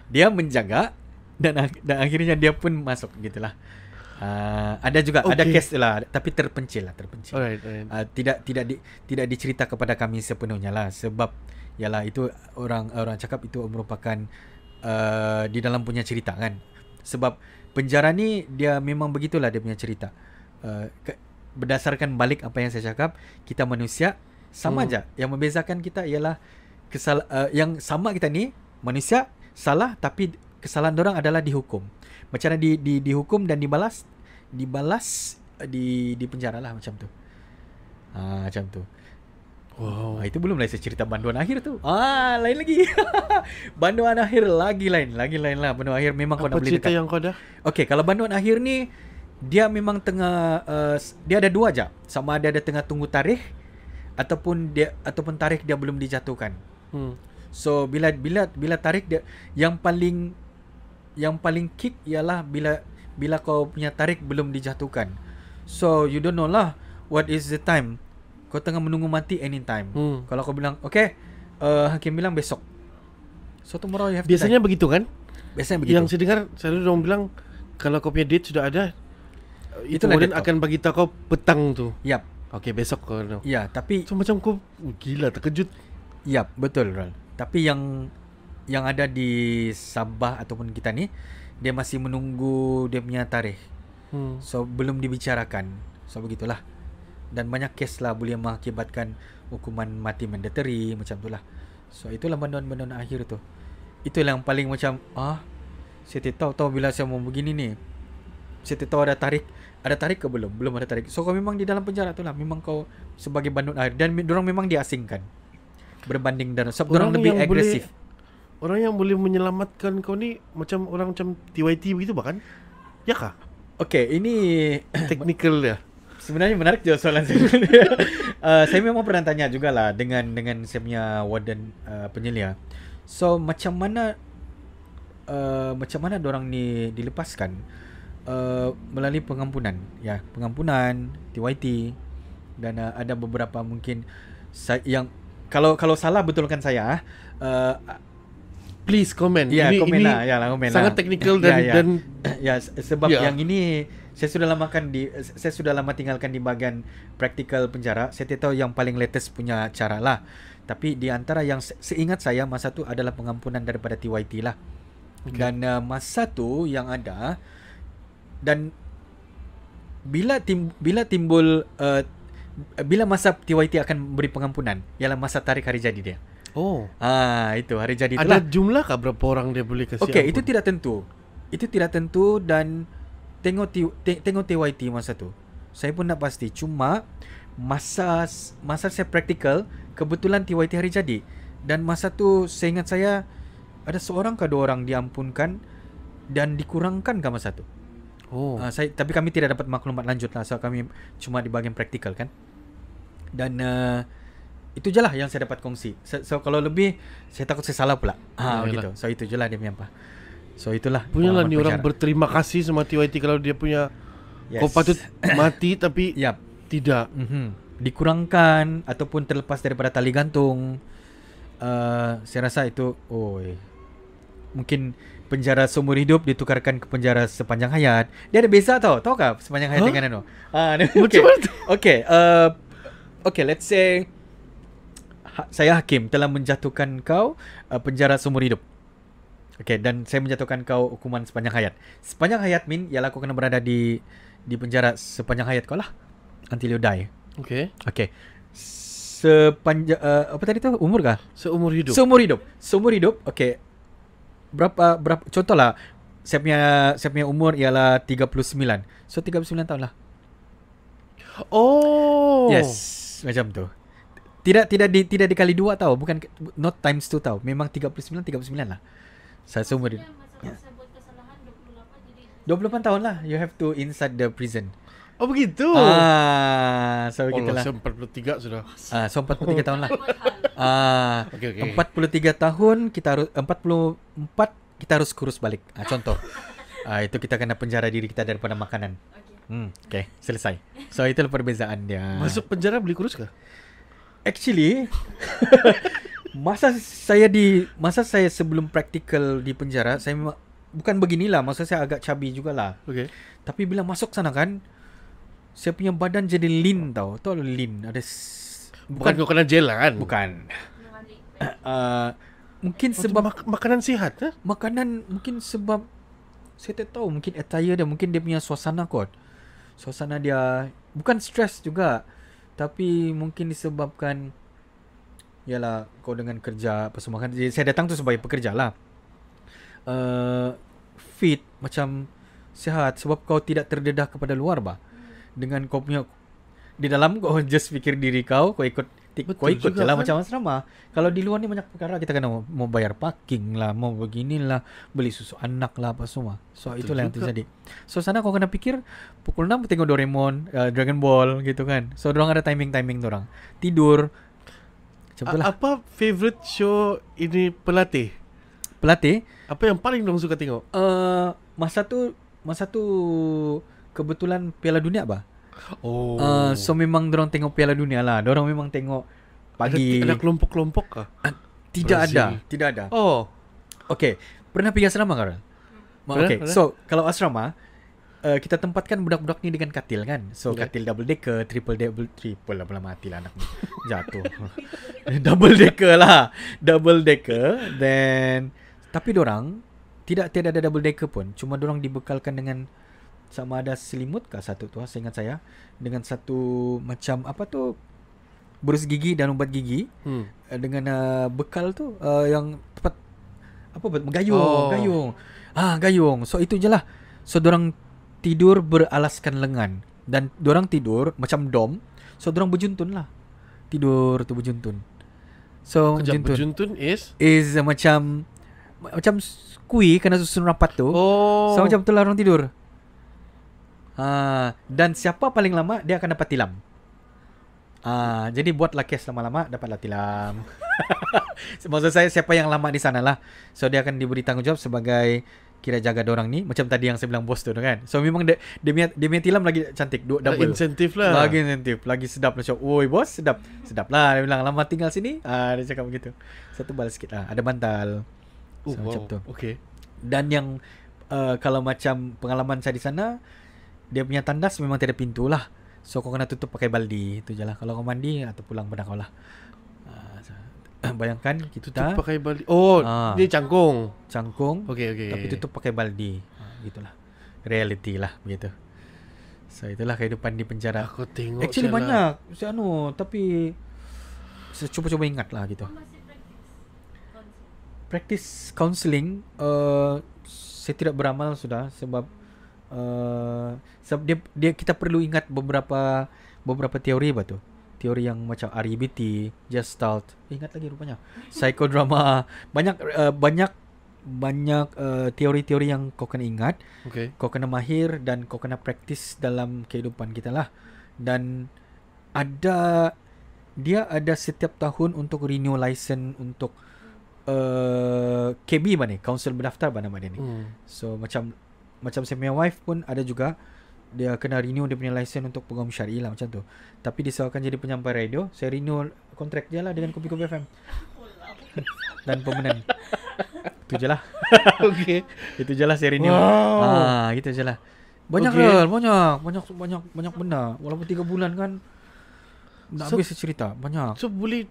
Dia menjaga dan akhirnya dia pun masuk gitulah. Ada juga ada kes lah tapi terpencil. Alright. Tidak dicerita kepada kami sepenuhnya lah sebab yalah itu orang cakap itu merupakan di dalam punya cerita kan. Sebab penjara ni dia memang begitulah dia punya cerita. Berdasarkan balik apa yang saya cakap, kita manusia sama aja. Yang membezakan kita ialah yang sama kita ni manusia salah tapi kesalahan orang adalah dihukum. Macam mana dihukum dan dibalas di penjara lah macam tu. Macam tu. Wow. Itu belum lagi saya cerita banduan akhir tu. Lain lagi. Banduan akhir lagi lain lah. Banduan akhir memang kau nak boleh dekat. Apa cerita yang kau dah? Okay, kalau banduan akhir ni dia memang tengah dia ada 2 aja. Sama ada tengah tunggu tarikh ataupun tarikh dia belum dijatuhkan. So bila tarikh dia yang paling kick ialah bila kau punya tarikh belum dijatuhkan. So you don't know lah what is the time. Kau tengah menunggu mati anytime. Kalau kau bilang okay, hakim bilang besok. So tomorrow you have biasanya to begitu kan? Biasanya begitu. Yang saya dengar selalu orang bilang kalau kau punya date sudah ada itu kemudian akan bagi tahu kau petang tu. Yap. Okay, besok kau. Ya, tapi so macam kau gila terkejut. Yap, betul Ral. Tapi yang ada di Sabah ataupun kita ni dia masih menunggu dia punya tarikh. So belum dibicarakan. So begitulah. Dan banyak kes lah boleh mengakibatkan hukuman mati mandatory macam tu lah. So itulah banduan-banduan akhir tu. Itulah yang paling macam saya tak tahu bila saya mau begini ni. Saya tak tahu ada tarik ke belum? Belum ada tarik. So kau memang di dalam penjara tu lah. Memang kau sebagai banduan akhir. Dan diorang memang diasingkan berbanding dan sebab diorang lebih agresif. Orang yang boleh menyelamatkan kau ni macam orang macam TYT begitu bahkan? Ya kah? Okay, ini technical dia. Sebenarnya menarik je soalan saya. Saya memang pernah tanya jugalah dengan saya punya warden penyelia. So macam mana dorang ni dilepaskan melalui pengampunan. Ya, pengampunan TYT dan ada beberapa mungkin yang kalau salah betulkan saya. Please comment. Ya, komen ini lah. Ya, komen sangat lah. teknikal dan ya, sebab yang ini saya sudah lama tinggalkan di bahagian praktikal penjara. Saya tak tahu yang paling latest punya cara lah. Tapi di antara yang seingat saya masa tu adalah pengampunan daripada TYT lah. Okay. Dan masa tu yang ada dan bila timbul bila masa TYT akan beri pengampunan ialah masa tarik hari jadi dia. Itu hari jadi itulah. Ada jumlah kah berapa orang dia boleh kasih Okey, ampun? Itu tidak tentu dan tengok TYT masa tu. Saya pun tak pasti. Cuma masa saya praktikal kebetulan TYT hari jadi dan masa tu saya ingat saya ada seorang ke dua orang diampunkan dan dikurangkan ke masa tu. Tapi kami tidak dapat maklumat lanjut lah. So kami cuma di bahagian praktikal kan. Dan itu je lah yang saya dapat kongsi. So kalau lebih saya takut saya salah pula. Gitu. So itu je lah dia punya apa. So itulah. Punyalah ni orang berterima kasih sama TYT kalau dia punya kau patut mati tapi tidak. Dikurangkan ataupun terlepas daripada tali gantung. Saya rasa itu mungkin penjara seumur hidup ditukarkan ke penjara sepanjang hayat. Dia ada beza tau kah sepanjang hayat dengan anu. Okay, let's say saya hakim telah menjatuhkan kau penjara seumur hidup. Okay, dan saya menjatuhkan kau hukuman sepanjang hayat. Sepanjang hayat ialah kau kena berada di penjara sepanjang hayat kau lah. Until you die. Okay. Sepanjang apa tadi tu? Umur kah? Seumur hidup. Okay. Berapa contohlah saya punya umur ialah 39. So 39 tahun lah. Yes, macam tu. Tidak dikali 2 tau. Bukan not times 2 tau. Memang 39 lah. Saya seumur hidup. Masa buat kesalahan 28 jadi 28 tahun lah. You have to inside the prison. Oh begitu. So begitulah. 43 sudah. So 43 tahun lah. Okay. 43 tahun kita harus 44 kita harus kurus balik. Contoh. Itu kita kena penjara diri kita daripada makanan. Okay, selesai. So itulah perbezaan dia. Masuk penjara boleh kurus kah? Actually masa saya sebelum praktikal di penjara saya memang bukan beginilah. Masa saya agak chubby jugalah. Okay. Tapi bila masuk sana kan saya punya badan jadi lean tau. Tahu lean ada bukan kau kena jail lah kan? Bukan. Mungkin sebab makanan sihat. Makanan mungkin sebab saya tak tahu, mungkin attire dia, mungkin dia punya suasana kot. Suasana dia bukan stres juga. Tapi mungkin disebabkan yalah kau dengan kerja apa semua kan. Jadi saya datang tu sebagai pekerja lah. Fit macam sihat sebab kau tidak terdedah kepada luar bah. Dengan kau punya di dalam kau just fikir diri kau ikut je lah kan? Macam asrama. Kalau di luar ni banyak perkara kita kena mau bayar parking lah, mau beginilah, beli susu anak lah apa semua. So betul itulah juga yang terjadi. So sana kau kena fikir pukul 6 tengok Doraemon, Dragon Ball gitu kan. So dorang ada timing dorang. Tidur. Apa favorite show ini pelatih? Apa yang paling dong suka tengok? Masa tu kebetulan Piala Dunia bah. So memang dorang tengok Piala Dunia lah. Dorang memang tengok pagi. Ada kelompok-kelompok kah? Tidak ada. Okay. Pernah pergi asrama kan? Okay. So kalau asrama kita tempatkan budak-budak ni dengan katil kan. So katil double decker, triple lah pula mati lah anak ni. Jatuh. Double decker. Then tapi dorang tidak ada double decker pun. Cuma diorang dibekalkan dengan sama ada selimut kah satu tu, seingat saya, dengan satu macam apa tu, berus gigi dan ubat gigi, dengan bekal tu yang tepat apa gayung. Gayung. So itu je lah. So dorang tidur beralaskan lengan dan dorang tidur macam dom. So dorang berjuntun lah. Tidur tu berjuntun. So berjuntun is macam kui kena susun rapat tu. So macam tu lah orang tidur. Dan siapa paling lama dia akan dapat tilam. Jadi buatlah kes lama-lama dapatlah tilam. Maksud saya siapa yang lama di sana lah. So dia akan diberi tanggungjawab sebagai kira jaga dorang ni. Macam tadi yang saya bilang bos tu kan. So memang dia punya tilam lagi cantik, double. Insentif lah. Lagi insentif, lagi sedap lah. Oi bos, sedap lah. Dia bilang lama tinggal sini. Dia cakap begitu. Satu bal sikit lah. Ada bantal. So, macam tu. Okay. Dan yang kalau macam pengalaman saya di sana, dia punya tandas memang tiada pintu lah. So kau kena tutup pakai baldi. Itu je lah. Kalau kau mandi atau pulang pada kau lah. Bayangkan kita tutup pakai baldi. Dia cangkung. Okay. Tapi tutup pakai baldi. Gitulah. Reality lah begitu. So itulah kehidupan di penjara. Aku tengok actually banyak tapi saya cuba ingat lah gitu. Practice counselling saya tidak beramal sudah sebab dia kita perlu ingat beberapa teori batu. Teori yang macam REBT, Gestalt, ingat lagi rupanya. Psikodrama, banyak teori-teori yang kau kena ingat. Okay. Kau kena mahir dan kau kena praktis dalam kehidupan kita lah. Dan dia ada setiap tahun untuk renew license untuk KB mana, counsel berdaftar mana ni. So macam saya punya wife pun ada juga, dia kena renew dia punya license untuk peguam syar'i lah macam tu. Tapi disebabkan jadi penyampai radio, saya renew kontrak dia lah dengan Kopi FM. Dan pemenang. Itu je lah. Okay. Itu je lah saya renew. Gitu je lah. Banyak benda. Walaupun 3 bulan kan nak habis cerita. Banyak. So boleh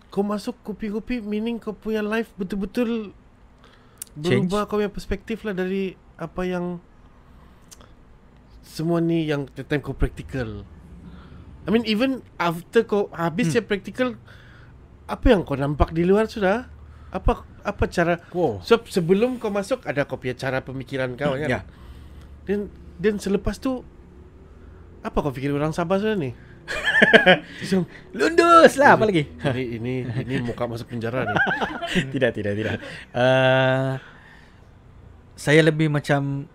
kau masuk kopi-kopi, meaning kau punya life betul-betul berubah. Kau punya perspektif lah dari apa yang semua ni yang the time kau practical. I mean even after kau habis je practical, apa yang kau nampak di luar sudah? Apa cara? So sebelum kau masuk ada kau punya cara pemikiran kau kan? Dan selepas tu apa kau fikir orang Sabah sudah ni? Lundus lah apa lagi? Ini muka masuk penjara ni. Tidak. Saya lebih macam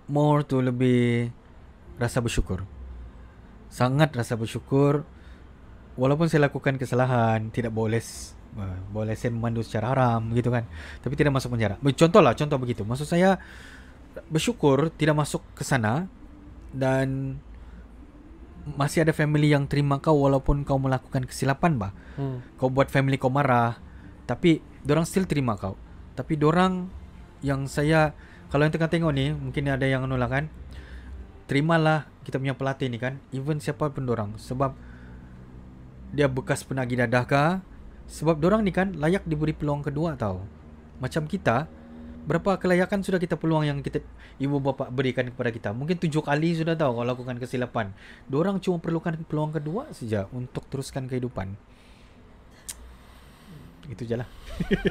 more tu lebih rasa bersyukur. Sangat rasa bersyukur. Walaupun saya lakukan kesalahan, tidak boleh saya memandu secara haram gitu kan. Tapi tidak masuk penjara. Contoh begitu. Maksud saya bersyukur tidak masuk ke sana dan masih ada family yang terima kau walaupun kau melakukan kesilapan bah. Kau buat family kau marah, tapi dorang still terima kau. Tapi dorang yang saya kalau yang tengah tengok ni mungkin ada yang nolak kan. Terimalah kita punya pelatih ni kan, even siapa pun dorang, sebab dia bekas penagih dadah kah, sebab dorang ni kan layak diberi peluang kedua tau. Macam kita, berapa kelayakan sudah kita peluang yang kita ibu bapa berikan kepada kita. Mungkin 7 kali sudah tahu kalau lakukan kesilapan. Dorang cuma perlukan peluang kedua saja untuk teruskan kehidupan. Itu je lah.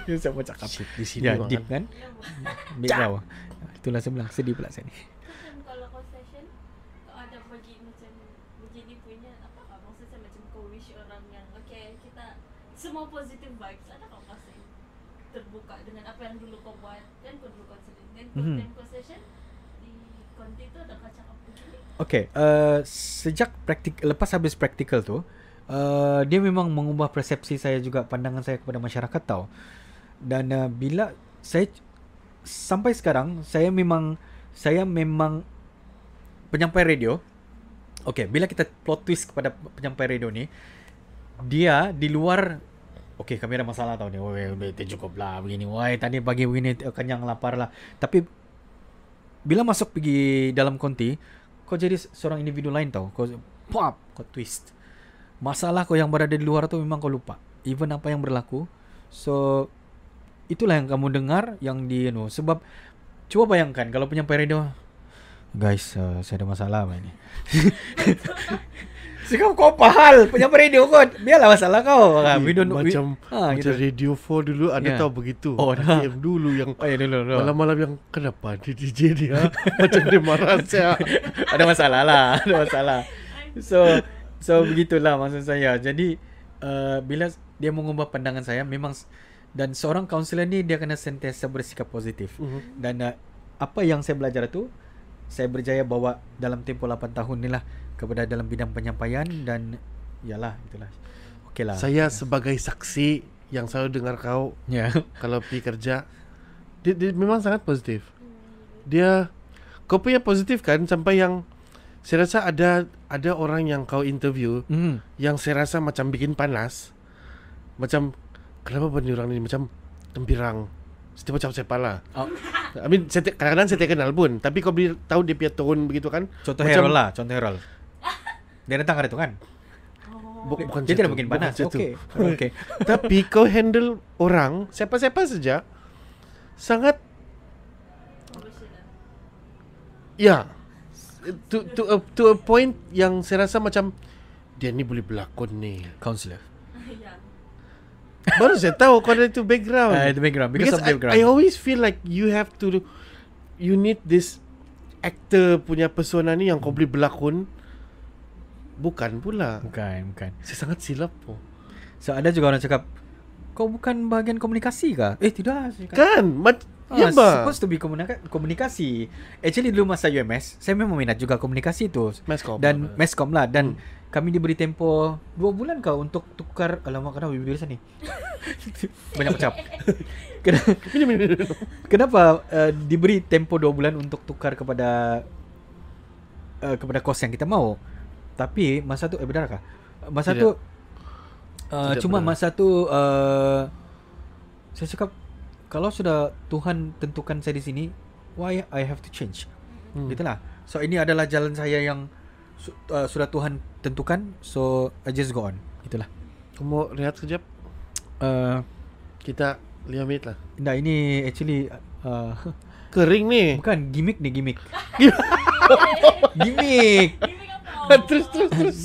Siapa cakap di sini ya, deep kan? Background. Itulah saya bilang sedih pula saya ni. Kalau kau session, kau ada bagi macam begini punya apa maksudnya macam kau wish orang yang okay kita semua positive vibes, ada kau kasih terbuka dengan apa yang dulu kau buat dan kau dulu considering dan kau session di konti tu ada kau cakap begini. Okay, sejak lepas habis practical tu, dia memang mengubah persepsi saya juga, pandangan saya kepada masyarakat tau. Dan bila saya sampai sekarang saya memang penyampai radio. Okay, bila kita plot twist kepada penyampai radio ni, dia di luar okay, kami ada masalah tau ni. Cukup lah begini. Tadi pagi begini kenyang lapar lah. Tapi bila masuk pergi dalam konti, kau jadi seorang individu lain tau. Kau twist. Masalah kau yang berada di luar tu memang kau lupa. Even apa yang berlaku. So itulah yang kamu dengar yang di sebab coba bayangkan kalau penyampai radio, guys, saya ada masalah apa ini. Sekarang kau apa hal penyampai radio kau? Biarlah masalah kau. Macam gitu. Radio 4 dulu ada tahu begitu. ATM dulu yang malam-malam yang kenapa di DJ dia macam dia marah saya. Ada masalah lah, ada masalah. So begitulah maksud saya. Jadi bila dia mengubah pandangan saya memang, dan seorang kaunselor ni dia kena sentiasa bersikap positif. Dan apa yang saya belajar tu, saya berjaya bawa dalam tempoh 8 tahun ni lah kepada dalam bidang penyampaian, dan yalah itulah. Okeylah. Saya sebagai saksi yang selalu dengar kau kalau pergi kerja, dia memang sangat positif. Kau punya positif kan, sampai yang saya rasa ada orang yang kau interview yang saya rasa macam bikin panas. Macam kenapa benda orang ni macam tempirang. Setiap macam siapa lah. I mean, kadang-kadang saya tak kenal pun, tapi kau boleh tahu dia punya tone begitu kan. Contoh Herald lah, contoh Herald. Dia datang hari tu kan. Bukan dia tidak mungkin panas. Okey. Tapi kau handle orang siapa-siapa saja sangat to a point yang saya rasa macam dia ni boleh berlakon ni. Counselor. Baru saya tahu kau ada itu background. Itu background because of background. I always feel like you need this actor punya persona ni yang kau boleh berlakon. Bukan pula. Bukan. Saya sangat silap po. So ada juga orang cakap, kau bukan bahagian komunikasi kah? Tidak. Kan? Ya supposed to be komunikasi. Actually dulu masa UMS, saya memang minat juga komunikasi tu. Meskom lah. Dan kami diberi tempoh 2 bulan kah untuk tukar. Alamak, kenapa bibir sana ni? Banyak macam. Kenapa diberi tempoh 2 bulan untuk tukar kepada kos yang kita mau? Tapi masa tu benar kah? Masa tu cuma benar. Masa tu saya cakap, kalau sudah Tuhan tentukan saya di sini, why I have to change? Gitulah. So ini adalah jalan saya yang sudah Tuhan tentukan, so I just go on. Itulah. Kamu lihat sekejap. Kita 5 minit lah. Nah, ini actually kering ni. Bukan, gimmick ni, gimmick. Terus.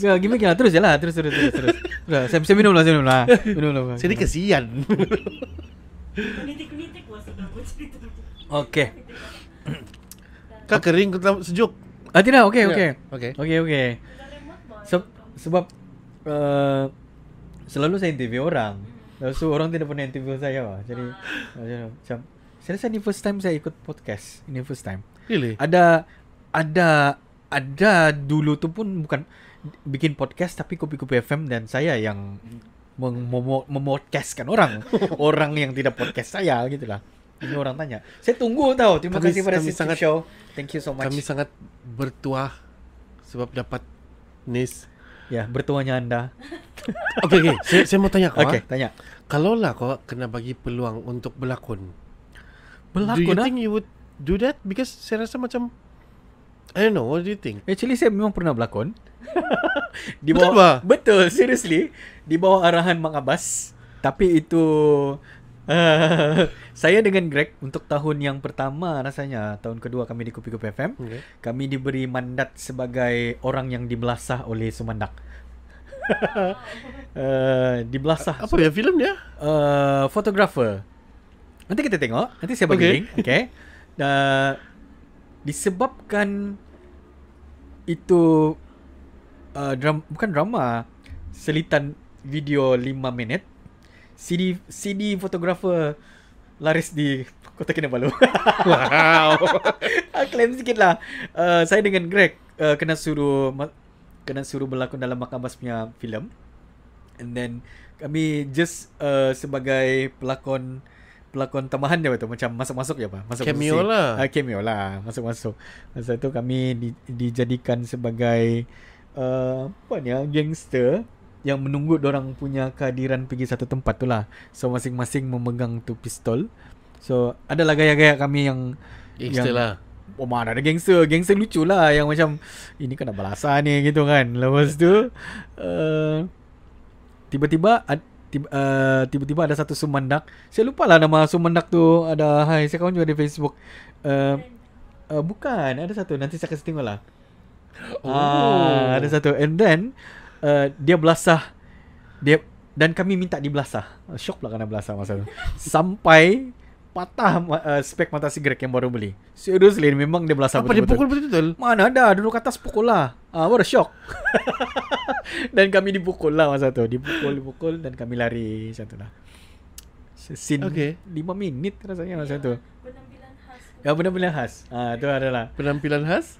Ya, gimmick lah. Terus je lah. Terus. Saya minum lah. Saya ni kesian. Nitik-nitik lah sudah buat cerita. Okay. Kau kering ke sejuk? Tidak, okay. Sebab selalu saya interview orang. Lepas tu orang tidak pernah interview saya. Jadi macam, saya rasa ni first time saya ikut podcast. Ini first time. Really? Ada dulu tu pun bukan bikin podcast, tapi Kopi-Kopi FM dan saya yang memodcastkan orang. Orang yang tidak podcast saya gitulah. Ini orang tanya. Saya tunggu tahu. Terima kasih pada Steve Show. Thank you so much. Kami sangat bertuah sebab dapat Nis. Ya, bertuahnya anda. Okay. Saya mau tanya kau. Okay, tanya. Kalau lah kau kena bagi peluang untuk berlakon. Do you think you would do that? Because saya rasa macam, I don't know, what do you think? Actually saya memang pernah berlakon. Betul, seriously. Di bawah arahan Mak Abbas. Tapi itu saya dengan Greg untuk tahun yang pertama, rasanya tahun kedua kami di Kopi-Kopi FM, kami diberi mandat sebagai orang yang dibelasah oleh Sumandak. Dibelasah. Apa ya filem dia? Fotografer. Nanti kita tengok. Nanti saya bagi link. Okay. Disebabkan itu bukan drama, selitan video 5 minit. CD fotografer laris di Kota Kinabalu. Wow. Klaim sikit lah. Saya dengan Greg kena suruh berlakon dalam Mak Abbas punya filem. And then kami just sebagai pelakon tambahan dia betul, macam masuk-masuk je apa? Cameo lah. Cameo lah, masuk-masuk. Masa tu kami dijadikan sebagai gangster yang menunggu dorang punya kehadiran pergi satu tempat tu lah. So masing-masing memegang tu pistol. So adalah gaya-gaya kami yang gangster lah. Oh, mana ada gangster lucu lah, yang macam ini kan nak balasan ni gitu kan. Lepas tu tiba-tiba tiba-tiba ada satu sumendak. Saya lupa lah nama sumendak tu. Ada, saya kawan juga di Facebook. Bukan, ada satu. Nanti saya kasih tengok lah. Ada satu. And then dia belasah. Dan kami minta dibelasah. Shock pula kena belasah masa tu. Sampai patah spek mata sigaret yang baru beli. Seriously, memang dia belasah betul-betul. Apa dia pukul betul-betul? Mana ada, duduk atas pukul lah. Baru shock. Dan kami dipukul lah masa tu. Dipukul dan kami lari macam tu lah. Scene 5 minit rasanya masa tu. Penampilan khas. Penampilan khas. Tu adalah penampilan khas.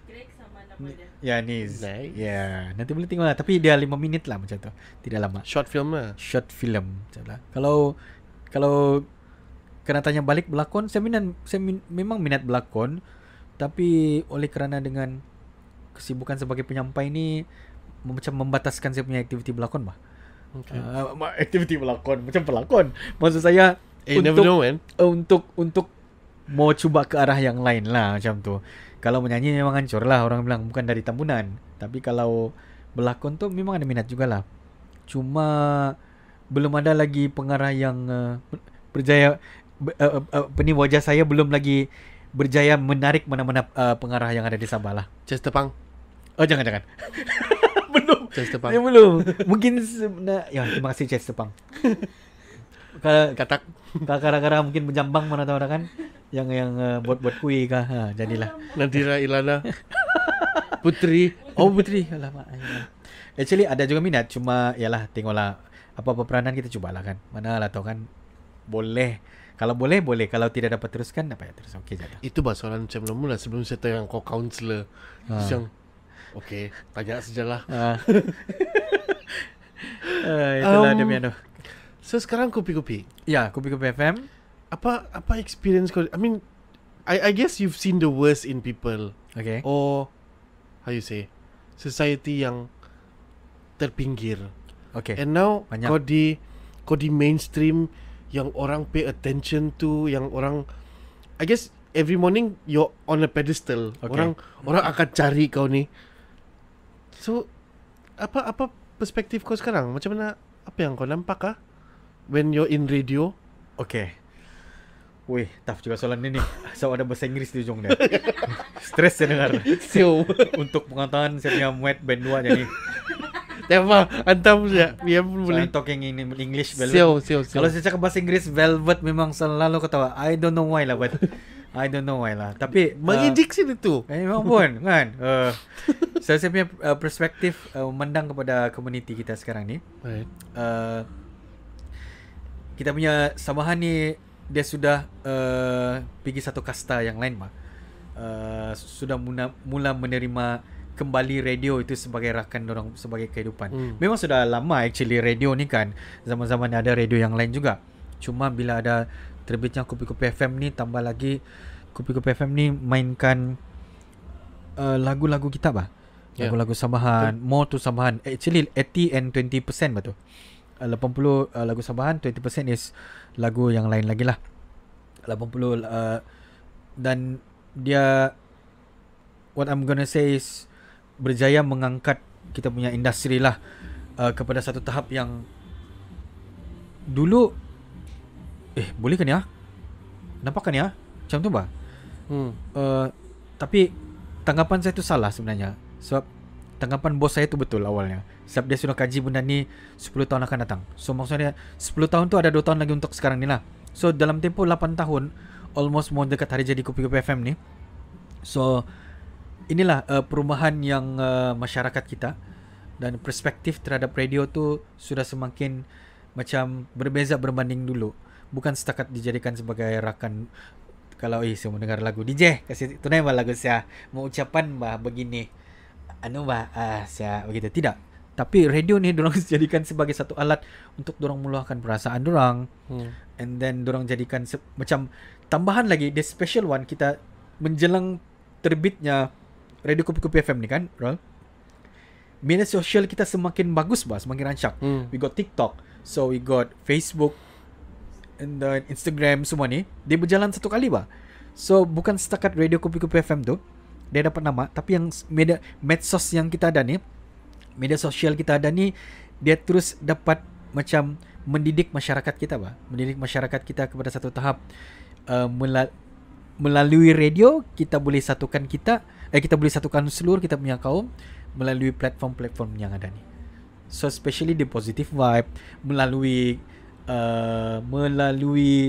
Greg sama nama dia. Ya, Niz. Ya, nanti boleh tengok lah. Tapi dia 5 minit lah macam tu. Tidak lama. Short film lah. Short film macam lah. Kalau kena tanya balik berlakon, saya memang minat berlakon, tapi oleh kerana dengan kesibukan sebagai penyampai ni macam membataskan saya punya aktiviti berlakon bah. Aktiviti berlakon macam pelakon. Maksud saya untuk mau cuba ke arah yang lain lah macam tu. Kalau menyanyi memang hancur lah, orang bilang bukan dari Tambunan. Tapi kalau berlakon tu memang ada minat jugalah. Cuma belum ada lagi pengarah yang berjaya. Wajah saya belum lagi berjaya menarik mana-mana pengarah yang ada di Sabah lah. Chester Pang. Jangan. Belum. Chester Pang. Ya, belum. Mungkin terima kasih Chester Pang. Katak. Kadang-kadang mungkin menjambang mana tahu kan. Yang buat kuih kah. Jadilah. Nadira Ilana. Putri. Putri. Alamak. Actually ada juga minat, cuma yalah tengoklah apa peranan kita cubalah kan. Manalah tahu kan. Boleh. Kalau boleh. Kalau tidak dapat teruskan, apa ya terus. Okey saja. Itu soalan macam mula sebelum saya tanya kau counselor. Yang tanya sajalah. Itulah dia punya tu. So sekarang Kopi-Kopi. Ya, Kopi-Kopi FM. Apa experience kau? I mean, I guess you've seen the worst in people. Okay. Or how you say, society yang terpinggir. Okay. And now kau di mainstream yang orang pay attention to, yang orang, I guess every morning you're on a pedestal. Okay. Orang akan cari kau ni. So apa perspektif kau sekarang? Macam mana, apa yang kau nampak when you're in radio? Okay. Wih, tough juga soalan ni. So ada bahasa Inggeris di ujung dia. Stres saya dengar. Untuk pengetahuan saya punya muat band 2 jadi. Apa? Antam saja. Biar pun boleh. Talking in English Velvet. Kalau saya cakap bahasa Inggeris Velvet memang selalu ketawa. I don't know why lah, but I don't know why lah. Tapi menginjik sini tu. Memang pun kan. Saya punya perspektif memandang kepada komuniti kita sekarang ni. Right. Kita punya Sabahan ni dia sudah pergi satu kasta yang lain mah. Sudah mula menerima kembali radio itu sebagai rakan dorang, sebagai kehidupan. Memang sudah lama actually radio ni kan. Zaman-zaman ada radio yang lain juga. Cuma bila ada terbitnya Kopi-Kopi FM ni, tambah lagi Kopi-Kopi FM ni mainkan lagu-lagu kita bah. Lagu-lagu Sabahan, more to Sabahan. Actually 80 and 20% betul. 80 lagu Sabahan, 20% is lagu yang lain lagi lah. 80 dan dia, what I'm gonna say is berjaya mengangkat kita punya industri lah kepada satu tahap yang dulu boleh kan ya? Nampak kan ya? Macam tu bah. Tapi tanggapan saya tu salah sebenarnya. Sebab tanggapan bos saya tu betul awalnya. Sebab dia sudah kaji benda ni 10 tahun akan datang. So maksudnya 10 tahun tu ada 2 tahun lagi untuk sekarang ni lah. So dalam tempoh 8 tahun, almost mau dekat hari jadi Kopi-Kopi FM ni. So inilah perubahan yang masyarakat kita dan perspektif terhadap radio tu sudah semakin macam berbeza berbanding dulu. Bukan setakat dijadikan sebagai rakan. Kalau saya mau dengar lagu DJ, kasih tunai bah lagu saya, mau ucapan bah begini, saya begitu, tidak. Tapi radio ni dorang jadikan sebagai satu alat untuk dorang meluahkan perasaan dorang. And then dorang jadikan macam tambahan lagi, the special one kita menjelang terbitnya Radio Kopi-Kopi FM ni kan, Rol? Media sosial kita semakin bagus bah, semakin rancak. We got TikTok, so we got Facebook, and then Instagram, semua ni dia berjalan satu kali bah. So bukan setakat Radio Kopi-Kopi FM tu dia dapat nama, tapi yang medsos yang kita ada ni, media sosial kita ada ni, dia terus dapat macam mendidik masyarakat kita, mendidik masyarakat kita kepada satu tahap melalui radio kita boleh satukan kita boleh satukan seluruh kita punya kaum melalui platform-platform yang ada ni. So especially the positive vibe melalui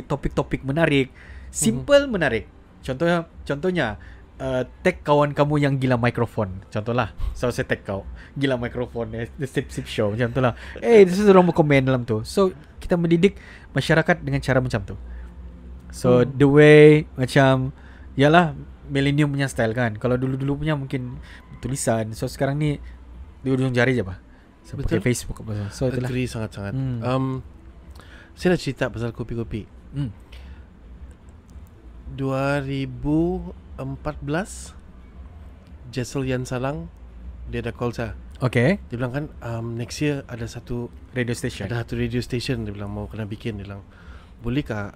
topik-topik menarik, simple menarik. Contohnya tag kawan kamu yang gila mikrofon. Contohlah, so saya tag kau gila mikrofon, the sip show. Contohlah, this is orang komen dalam tu. So kita mendidik masyarakat dengan cara macam tu. So the way macam yalah millennium punya style kan. Kalau dulu-dulu punya mungkin tulisan. So sekarang ni di ujung jari je so, pakai Facebook apa. So itulah. Agree sangat-sangat. Saya nak cerita pasal kopi-kopi. 2014 Jessel Yan Salang dia ada call saya. Okay. Dia bilang kan next year ada satu radio station. Dia bilang mau kena bikin. Dia bilang bolehkah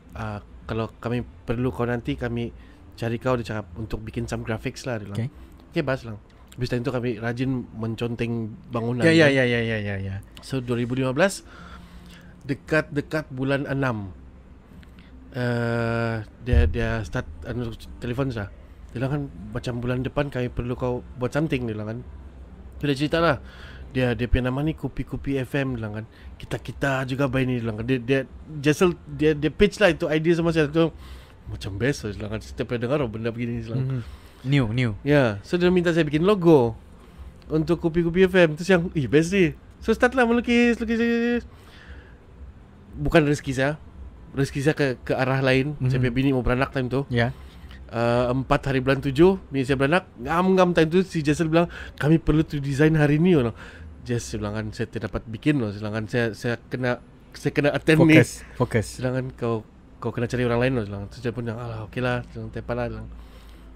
kalau kami perlu kau nanti kami cari kau. Dia cakap untuk bikin some graphics lah. Dia bilang okay bahas lah. Habis itu kami rajin menconteng bangunan. Ya. So 2015 dekat bulan 6 dia start telefon saya. Dia bilang kan macam bulan depan kami perlu kau buat something. Dia bilang kan. Dia cerita lah. Dia punya nama ni Kopi FM. Dia bilang kan kita juga buy ni. Dia bilang kan dia pitch lah itu idea sama saya tu. Macam best. Dia bilang kan setiap kali dengar benda begini. Dia bilang New. Ya, so dia minta saya bikin logo untuk Kopi FM. Terus yang best ni. So start lah melukis. Bukan rezeki saya ke arah lain. Saya punya bini mau beranak time tu. 4 hari bulan 7 bini saya beranak. Ngam time tu si Jessel bilang kami perlu tu design hari ni. Jess bilang kan saya tidak dapat bikin. Saya bilang kan saya kena attend ni. Fokus. Dia bilang kan kau kena cari orang lain. Terus saya pun bilang okay lah. Tepat lah.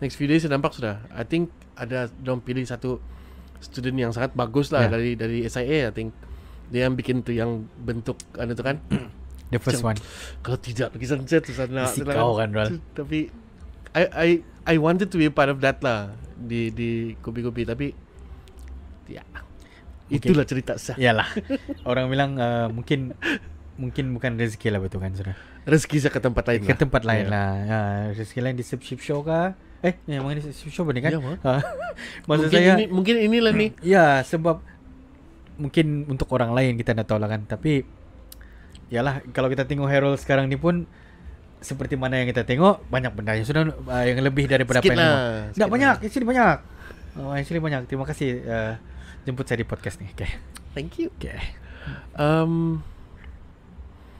Next few days saya nampak sudah. I think ada diorang pilih satu student yang sangat bagus lah dari SIA. I think dia yang bikin tu yang bentuk tu kan. The first one. Kalau tidak lukisan saya tu sana. Kau kan Ral. Tapi I wanted to be a part of that lah di kopi-kopi. Tapi itulah cerita saya. Yalah. Orang bilang mungkin bukan rezeki lah betul kan sudah. Rezeki saya ke tempat lain lah. Ke tempat lain lah. Rezeki lain di Sip Show kah? Memang di Sip Show benar kan? Maksud saya mungkin inilah ni. Ya, sebab mungkin untuk orang lain kita tak tahu lah kan. Tapi yalah, kalau kita tengok Harold sekarang ni pun seperti mana yang kita tengok, banyak benda yang sudah yang lebih daripada sikit apa yang lah. tak banyak, actually banyak. Actually banyak. Terima kasih jemput saya di podcast ni. Okay. Thank you. Okay.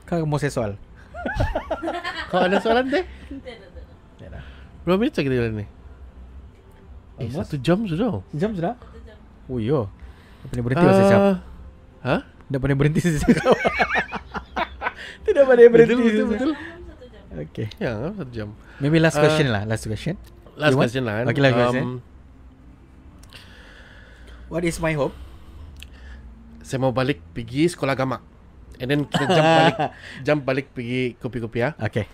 Kau mau saya soal? Kau ada soalan deh? Tidak. Berapa minit lagi kita ni? 1 jam sudah. Jam sudah? 1 jam. Oh yo. Tak boleh berhenti saya cakap. Hah? Tak boleh berhenti saya cakap. Tidak boleh berhenti. Betul. 1 jam. Okay. Ya, 1 jam. Maybe last question lah. Last question lah. Okay, last question. What is my hope? Saya mau balik pergi sekolah agama. And then kita jump balik pergi kopi-kopi ya. Okay.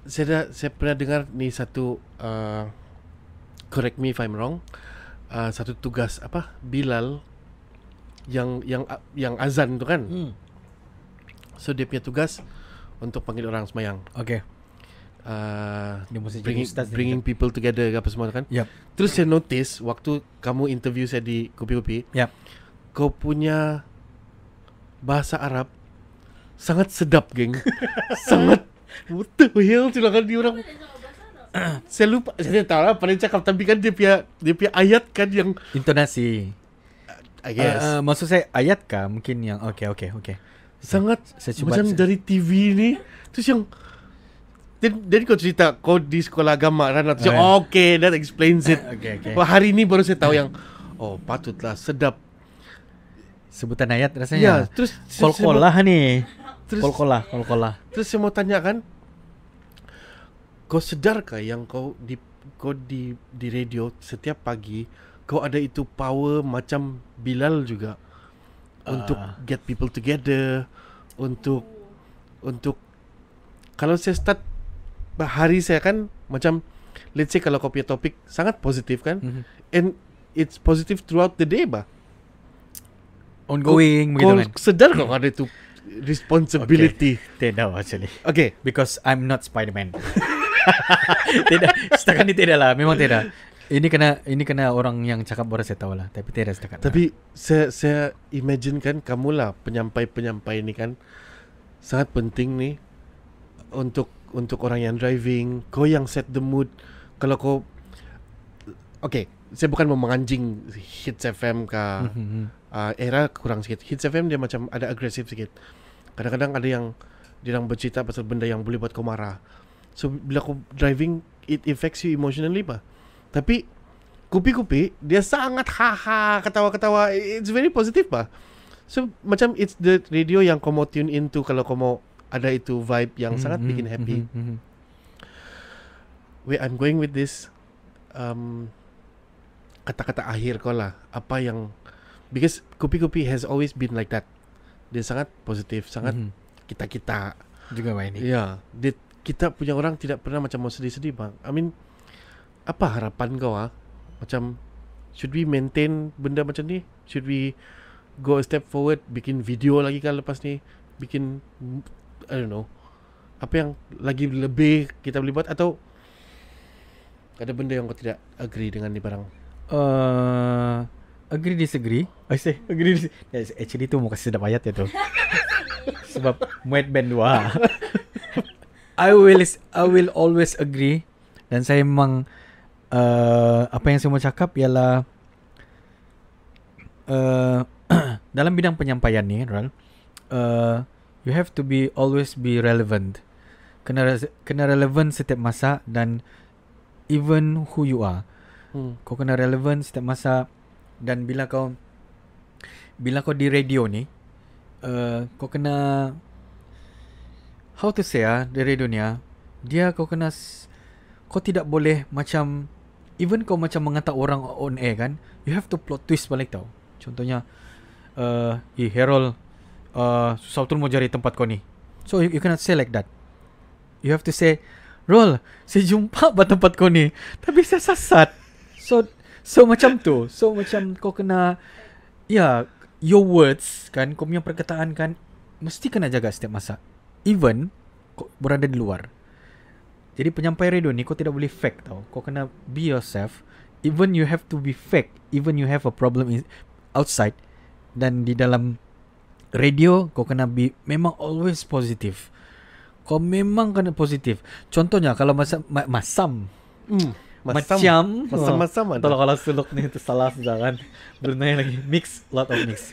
Saya pernah dengar ni satu correct me if I'm wrong. Satu tugas Bilal yang azan tu kan. So dia punya tugas untuk panggil orang semayang. Okay. Bringing people together apa semua kan. Yep. Terus saya notice waktu kamu interview saya di kopi-kopi. Yep. Kau punya bahasa Arab sangat sedap, geng. Sangat what the hell, silakan dia orang. Saya lupa, saya tahu lah pada cakap, tapi kan dia punya ayat kan yang intonasi. I guess. Maksud saya ayat kah? Mungkin yang okay. Sangat macam dari TV ni. Terus yang dan kau cerita kau di sekolah agama kan. Okay, that explains it. Okay. Hari ni baru saya tahu yang patutlah sedap. Sebutan ayat rasanya. Ya, terus kol-kolah ni. Kol-kolah. Terus saya mau tanya kan, kau sedarkah yang kau di radio setiap pagi kau ada itu power macam Bilal juga untuk get people together, untuk kalau saya start hari saya kan macam let's say kalau kau punya topik sangat positif kan, and it's positive throughout the day ongoing begitu kan. Kau sedar kau ada itu responsibility. Tidak actually. Okay. Because I'm not Spider-Man. Tidak, setakat ini tidak lah. Memang tidak. Ini kena orang yang cakap baru saya tahu lah. Tapi tidak setakat. Tapi saya imagine kan kamu lah penyampai ini kan sangat penting nih untuk orang yang driving. Kau yang set the mood. Kalau kau okay, saya bukan mau menganjing Hits FM ke era kurang sikit. Hits FM dia macam ada agresif sikit. Kadang-kadang ada yang dia bercerita pasal benda yang boleh buat kau marah. So bila kau driving, it affects you emotionally pa. Tapi Kupi dia sangat haha ketawa-ketawa. It's very positive pa. So macam it's the radio yang kau mau tune into kalau kau mau ada itu vibe yang sangat bikin happy. Wait, I'm going with this kata-kata akhir kau lah. Apa yang because Kupi has always been like that. Dia sangat positif, sangat kita juga Pak ini. Ya, kita punya orang tidak pernah macam mau sedih-sedih bang. I mean, apa harapan kau Macam should we maintain benda macam ni? Should we go a step forward, bikin video lagi kan lepas ni? Bikin I don't know. Apa yang lagi lebih kita boleh buat atau ada benda yang kau tidak agree dengan ni barang? Agree disagree. I say agree disagree. Actually tu mau kasih sedap ayat ya tu. Sebab muat band 2. I will always agree. Dan saya memang apa yang saya mau cakap ialah dalam bidang penyampaian ni, Ral, you have to always be relevant. Kena relevant setiap masa dan even who you are. Kau kena relevant setiap masa. Dan bila kau di radio ni, kau kena how to say di radio ni dia kau tidak boleh macam even kau macam mengantar orang on air kan, you have to plot twist balik tau. Contohnya Harold susah betul mau cari tempat kau ni, so you cannot say like that. You have to say, Rol, saya jumpa tempat kau ni tapi saya sasat. So macam tu. So macam kau kena your words kan, kau punya perkataan kan mesti kena jaga setiap masa. Even kau berada di luar. Jadi penyampai radio ni kau tidak boleh fake tau. Kau kena be yourself. Even you have to be fake. Even you have a problem outside. Dan di dalam radio kau kena memang always positive. Kau memang kena positif. Contohnya kalau masam kalau suluk ni itu salah sudah kan. Brunei lagi lot of mix.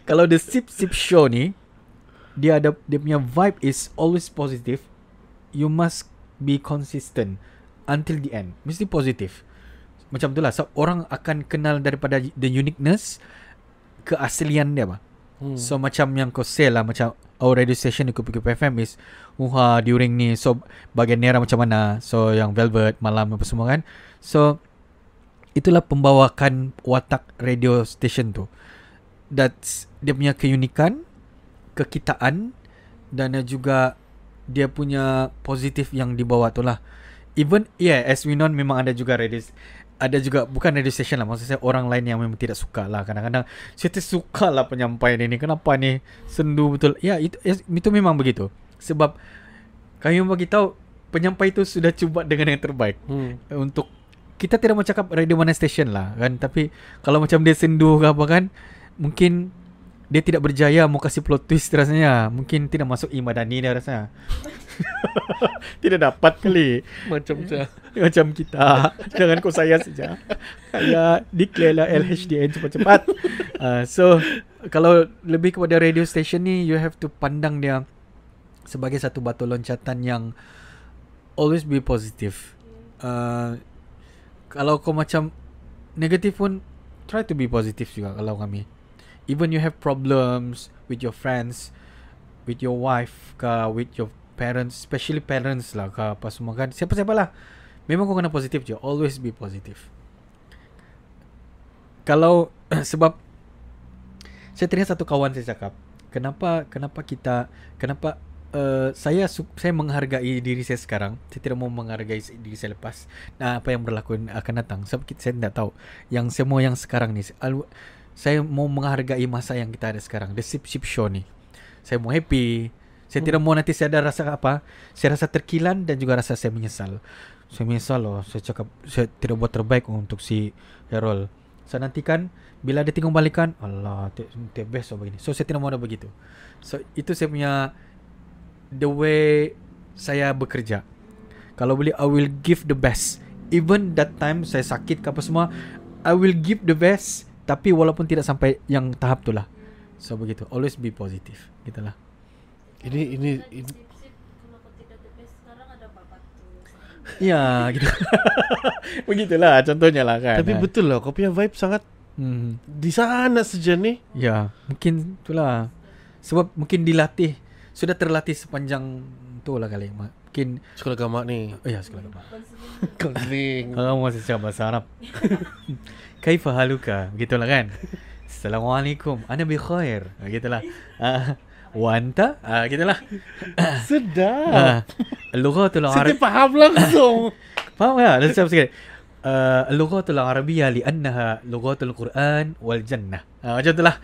Kalau the sip show ni dia punya vibe is always positive. You must be consistent until the end. Mesti positif. Macam itulah. So orang akan kenal daripada the uniqueness, keaslian dia bah. So macam yang kau say lah, macam our radio station di Kupi FM is during ni, so bagian era macam mana, so yang Velvet malam apa semua kan. So itulah pembawakan watak radio station tu. That's dia punya keunikan, kekitaan, dan juga dia punya positif yang dibawa tu lah. Even as we know, memang ada juga bukan radio station lah, maksud saya orang lain yang memang tidak suka lah. Kadang-kadang saya suka lah penyampaian ini, kenapa ni sendu betul. Itu memang begitu. Sebab kami bagi tahu penyampai itu sudah cuba dengan yang terbaik. Untuk kita tidak mau cakap radio mana station lah kan, tapi kalau macam dia sendu ke apa kan, mungkin dia tidak berjaya mau kasih plot twist rasanya. Mungkin tidak masuk Imadani dia rasanya. Tidak dapat kali. Macam kita. Jangan kau saya saja. Saya declare lah LHDN cepat-cepat. So kalau lebih kepada radio station ni, you have to pandang dia sebagai satu batu loncatan yang always be positive. Kalau kau macam negatif pun, try to be positive juga kalau kami. Even you have problems with your friends, with your wife, with your parents, especially parents lah, apa semua kan, siapa-siapa lah, memang kau kena positif je. Always be positive. Kalau sebab saya teringat satu kawan saya cakap, kenapa saya menghargai diri saya sekarang, saya tidak mau menghargai diri saya lepas. Nah, apa yang berlaku akan datang, sebab saya tidak tahu. Yang semua yang sekarang ni, saya mau menghargai masa yang kita ada sekarang, the sip show ni. Saya mau happy. Saya tidak mau nanti saya ada rasa apa. Saya rasa terkilan dan juga rasa saya menyesal. Saya menyesal loh. Saya cakap saya tidak buat terbaik untuk si Herol. Saya nantikan bila dia tengok balikan, Allah, dia best so begini. So saya tidak mau ada begitu. So itu saya punya the way saya bekerja. Kalau boleh, I will give the best. Even that time saya sakit ke apa semua, I will give the best. Tapi walaupun tidak sampai yang tahap tu lah. So begitu. Always be positive. Gitulah. Ini Kalau kau tidak the best sekarang ada babat tu. Ya gitu. Begitulah contohnya lah kan. tapi betul lah, kau punya vibe sangat di sana saja nih. Ya, mungkin itulah. Sebab mungkin dilatih, sudah terlatih sepanjang tu lah kali. Mungkin Sekolah agama nih. oh ya sekolah apa? Counseling. Kalau masih cakap bahasa Arab. Kaifa haluka? Gitulah kan. Assalamualaikum. Ana bi khair. Gitulah. Wa anta? Gitulah. Sedap. Al-lughatul Saya Arab. faham langsung. Faham tak? Let's stop sikit. Al-lughatul Arabiyyah li'annaha lughatul Quran wal jannah. Macam itulah.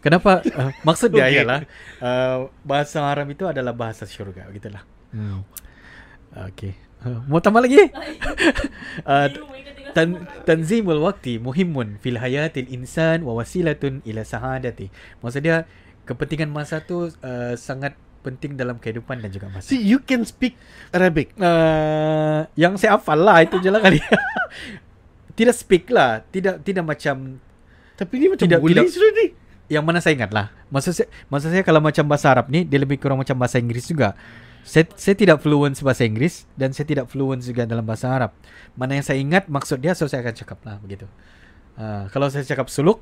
Kenapa? Maksud dia ialah bahasa Arab itu adalah bahasa syurga. Begitulah. Okay. Mau tambah lagi? Tanzimul waqti muhimun fil hayatil insan wa wasilatun ila sahadati. Maksud dia kepentingan masa tu sangat penting dalam kehidupan dan juga masa. See, you can speak Arabic. Yang saya hafal lah itu je lah kali. Tidak speak lah, tidak macam. Tapi ni macam Tidak- boleh tidak- sudah ni. Yang mana saya ingat lah. Maksud saya kalau macam bahasa Arab ni dia lebih kurang macam bahasa Inggeris juga. Saya tidak fluent bahasa Inggeris dan saya tidak fluent juga dalam bahasa Arab. Mana yang saya ingat maksud dia, so saya akan cakap lah begitu. Kalau saya cakap suluk,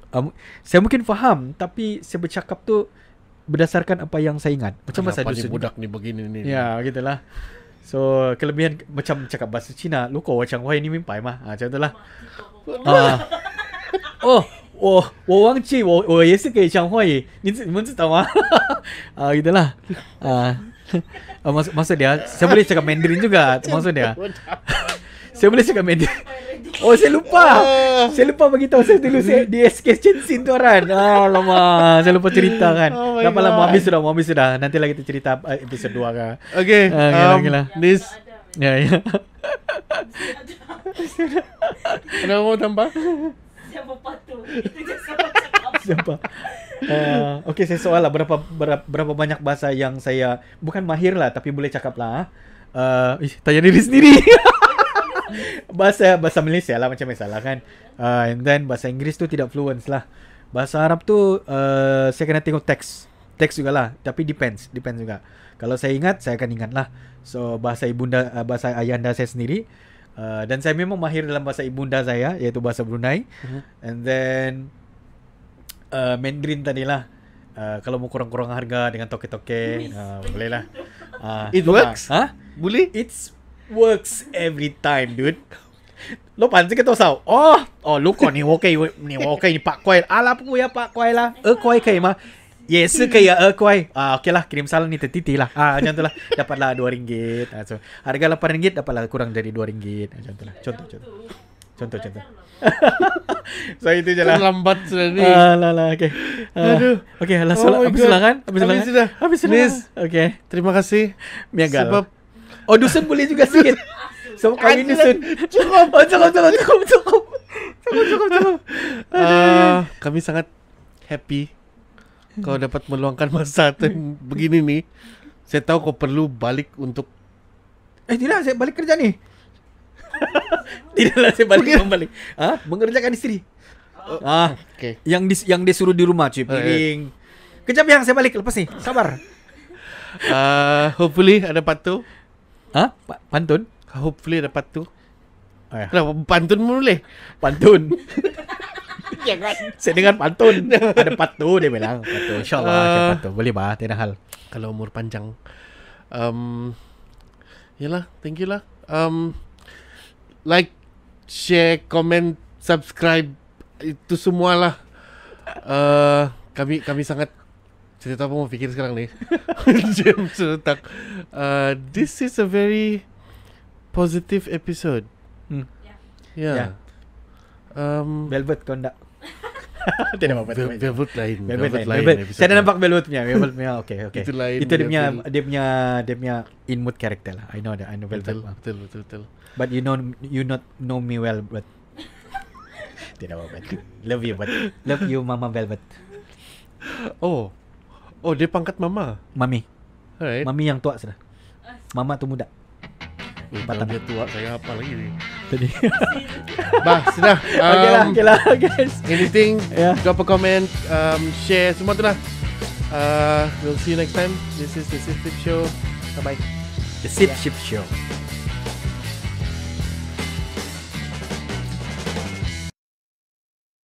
saya mungkin faham, tapi saya bercakap tu berdasarkan apa yang saya ingat. Macam bahasa Kenapa ni dusun. budak ni begini ni. Ya, gitulah. So kelebihan macam cakap bahasa Cina, lu kau macam wah ini mimpai mah. Macam itulah. 我忘记我也是可以讲华语，你们知道吗？gitulah. Maksud dia, saya boleh cakap Mandarin juga. Maksud dia, saya boleh cakap Mandarin. Oh, saya lupa. Saya lupa beritahu saya dulu saya di SK Chensin tu kan. Lama, saya lupa cerita kan. Oh my Dah malam God. mau habis sudah. Nanti lagi kita cerita episod 2 kan. Okay, okay lah. Nis, Ya. ada mau tambah? Siapa patuh? Itu je sama cakap. Siapa? Okay, saya soal lah berapa banyak bahasa yang saya bukan mahir lah tapi boleh cakap lah. Tanya diri sendiri. bahasa Malaysia lah macam biasalah kan. And then bahasa Inggeris tu tidak fluent lah. Bahasa Arab tu saya kena tengok teks jugalah, tapi depends juga. Kalau saya ingat, saya akan ingat lah. So bahasa bahasa ayahanda saya sendiri. Dan saya memang mahir dalam bahasa ibunda saya, iaitu bahasa Brunei. And then Mandarin tadilah. Kalau mau kurang-kurang harga dengan toke-toke, boleh lah. It works? Boleh? It works every time, dude. 老板这个多少？如果你 OK， 你 OK， 你8块，不要8块啦，2块可以吗？也是可以啊，2块，OK lah, kirim salam ni tertiti lah, macam tu lah, dapatlah RM2, so harga RM8 dapatlah kurang dari RM2, macam tu lah, contoh. So itu je lah. Terlambat sudah ni. Okay. Aduh. Okay, lah, Oh my habis God. lah kan? Habis sudah. Nis, Okay. terima kasih. Miagal. Sebab dusun boleh juga sikit. So kami dusun. cukup. Cukup. Kami sangat happy kau dapat meluangkan masa begini nih. Saya tahu kau perlu balik untuk Tidak, saya balik kerja ni. Tidaklah saya balik. Mengerjakan isteri. Okay. Yang dia suruh di rumah cuy, piring. Kejap yang saya balik lepas ni. Sabar. Hopefully ada patu. Pantun? Hopefully ada patu. Ya. Kenapa pantun boleh? Pantun. Saya dengar pantun. Ada patu dia bilang. Patu. InsyaAllah ada patu. Boleh bah, tidak hal. Kalau umur panjang. Yalah, thank you lah. Like, share, comment, subscribe, itu semualah. Kami sangat, saya tak tahu apa mau fikir sekarang ni. Jam seretak. This is a very positive episode. Ya. Yeah. Velvet kau ndak? Tidak apa-apa. Velvet lain. Saya dah nampak Velvet punya. Okay. Itu lain. Itu dia punya in mood character lah. I know Velvet. Betul. But you not know me well, but tidak apa-apa. Love you Mama Velvet. Oh, dia pangkat mama. Mami. Alright. Mami yang tua sudah. Mama tu muda. Kalau dia tua, saya apa lagi ni? Tadi. Bah, sudah. Okay lah, guys. Anything, drop a comment, share, semua tu lah. We'll see you next time. This is the Sip Show. Bye-bye. The Sip Show.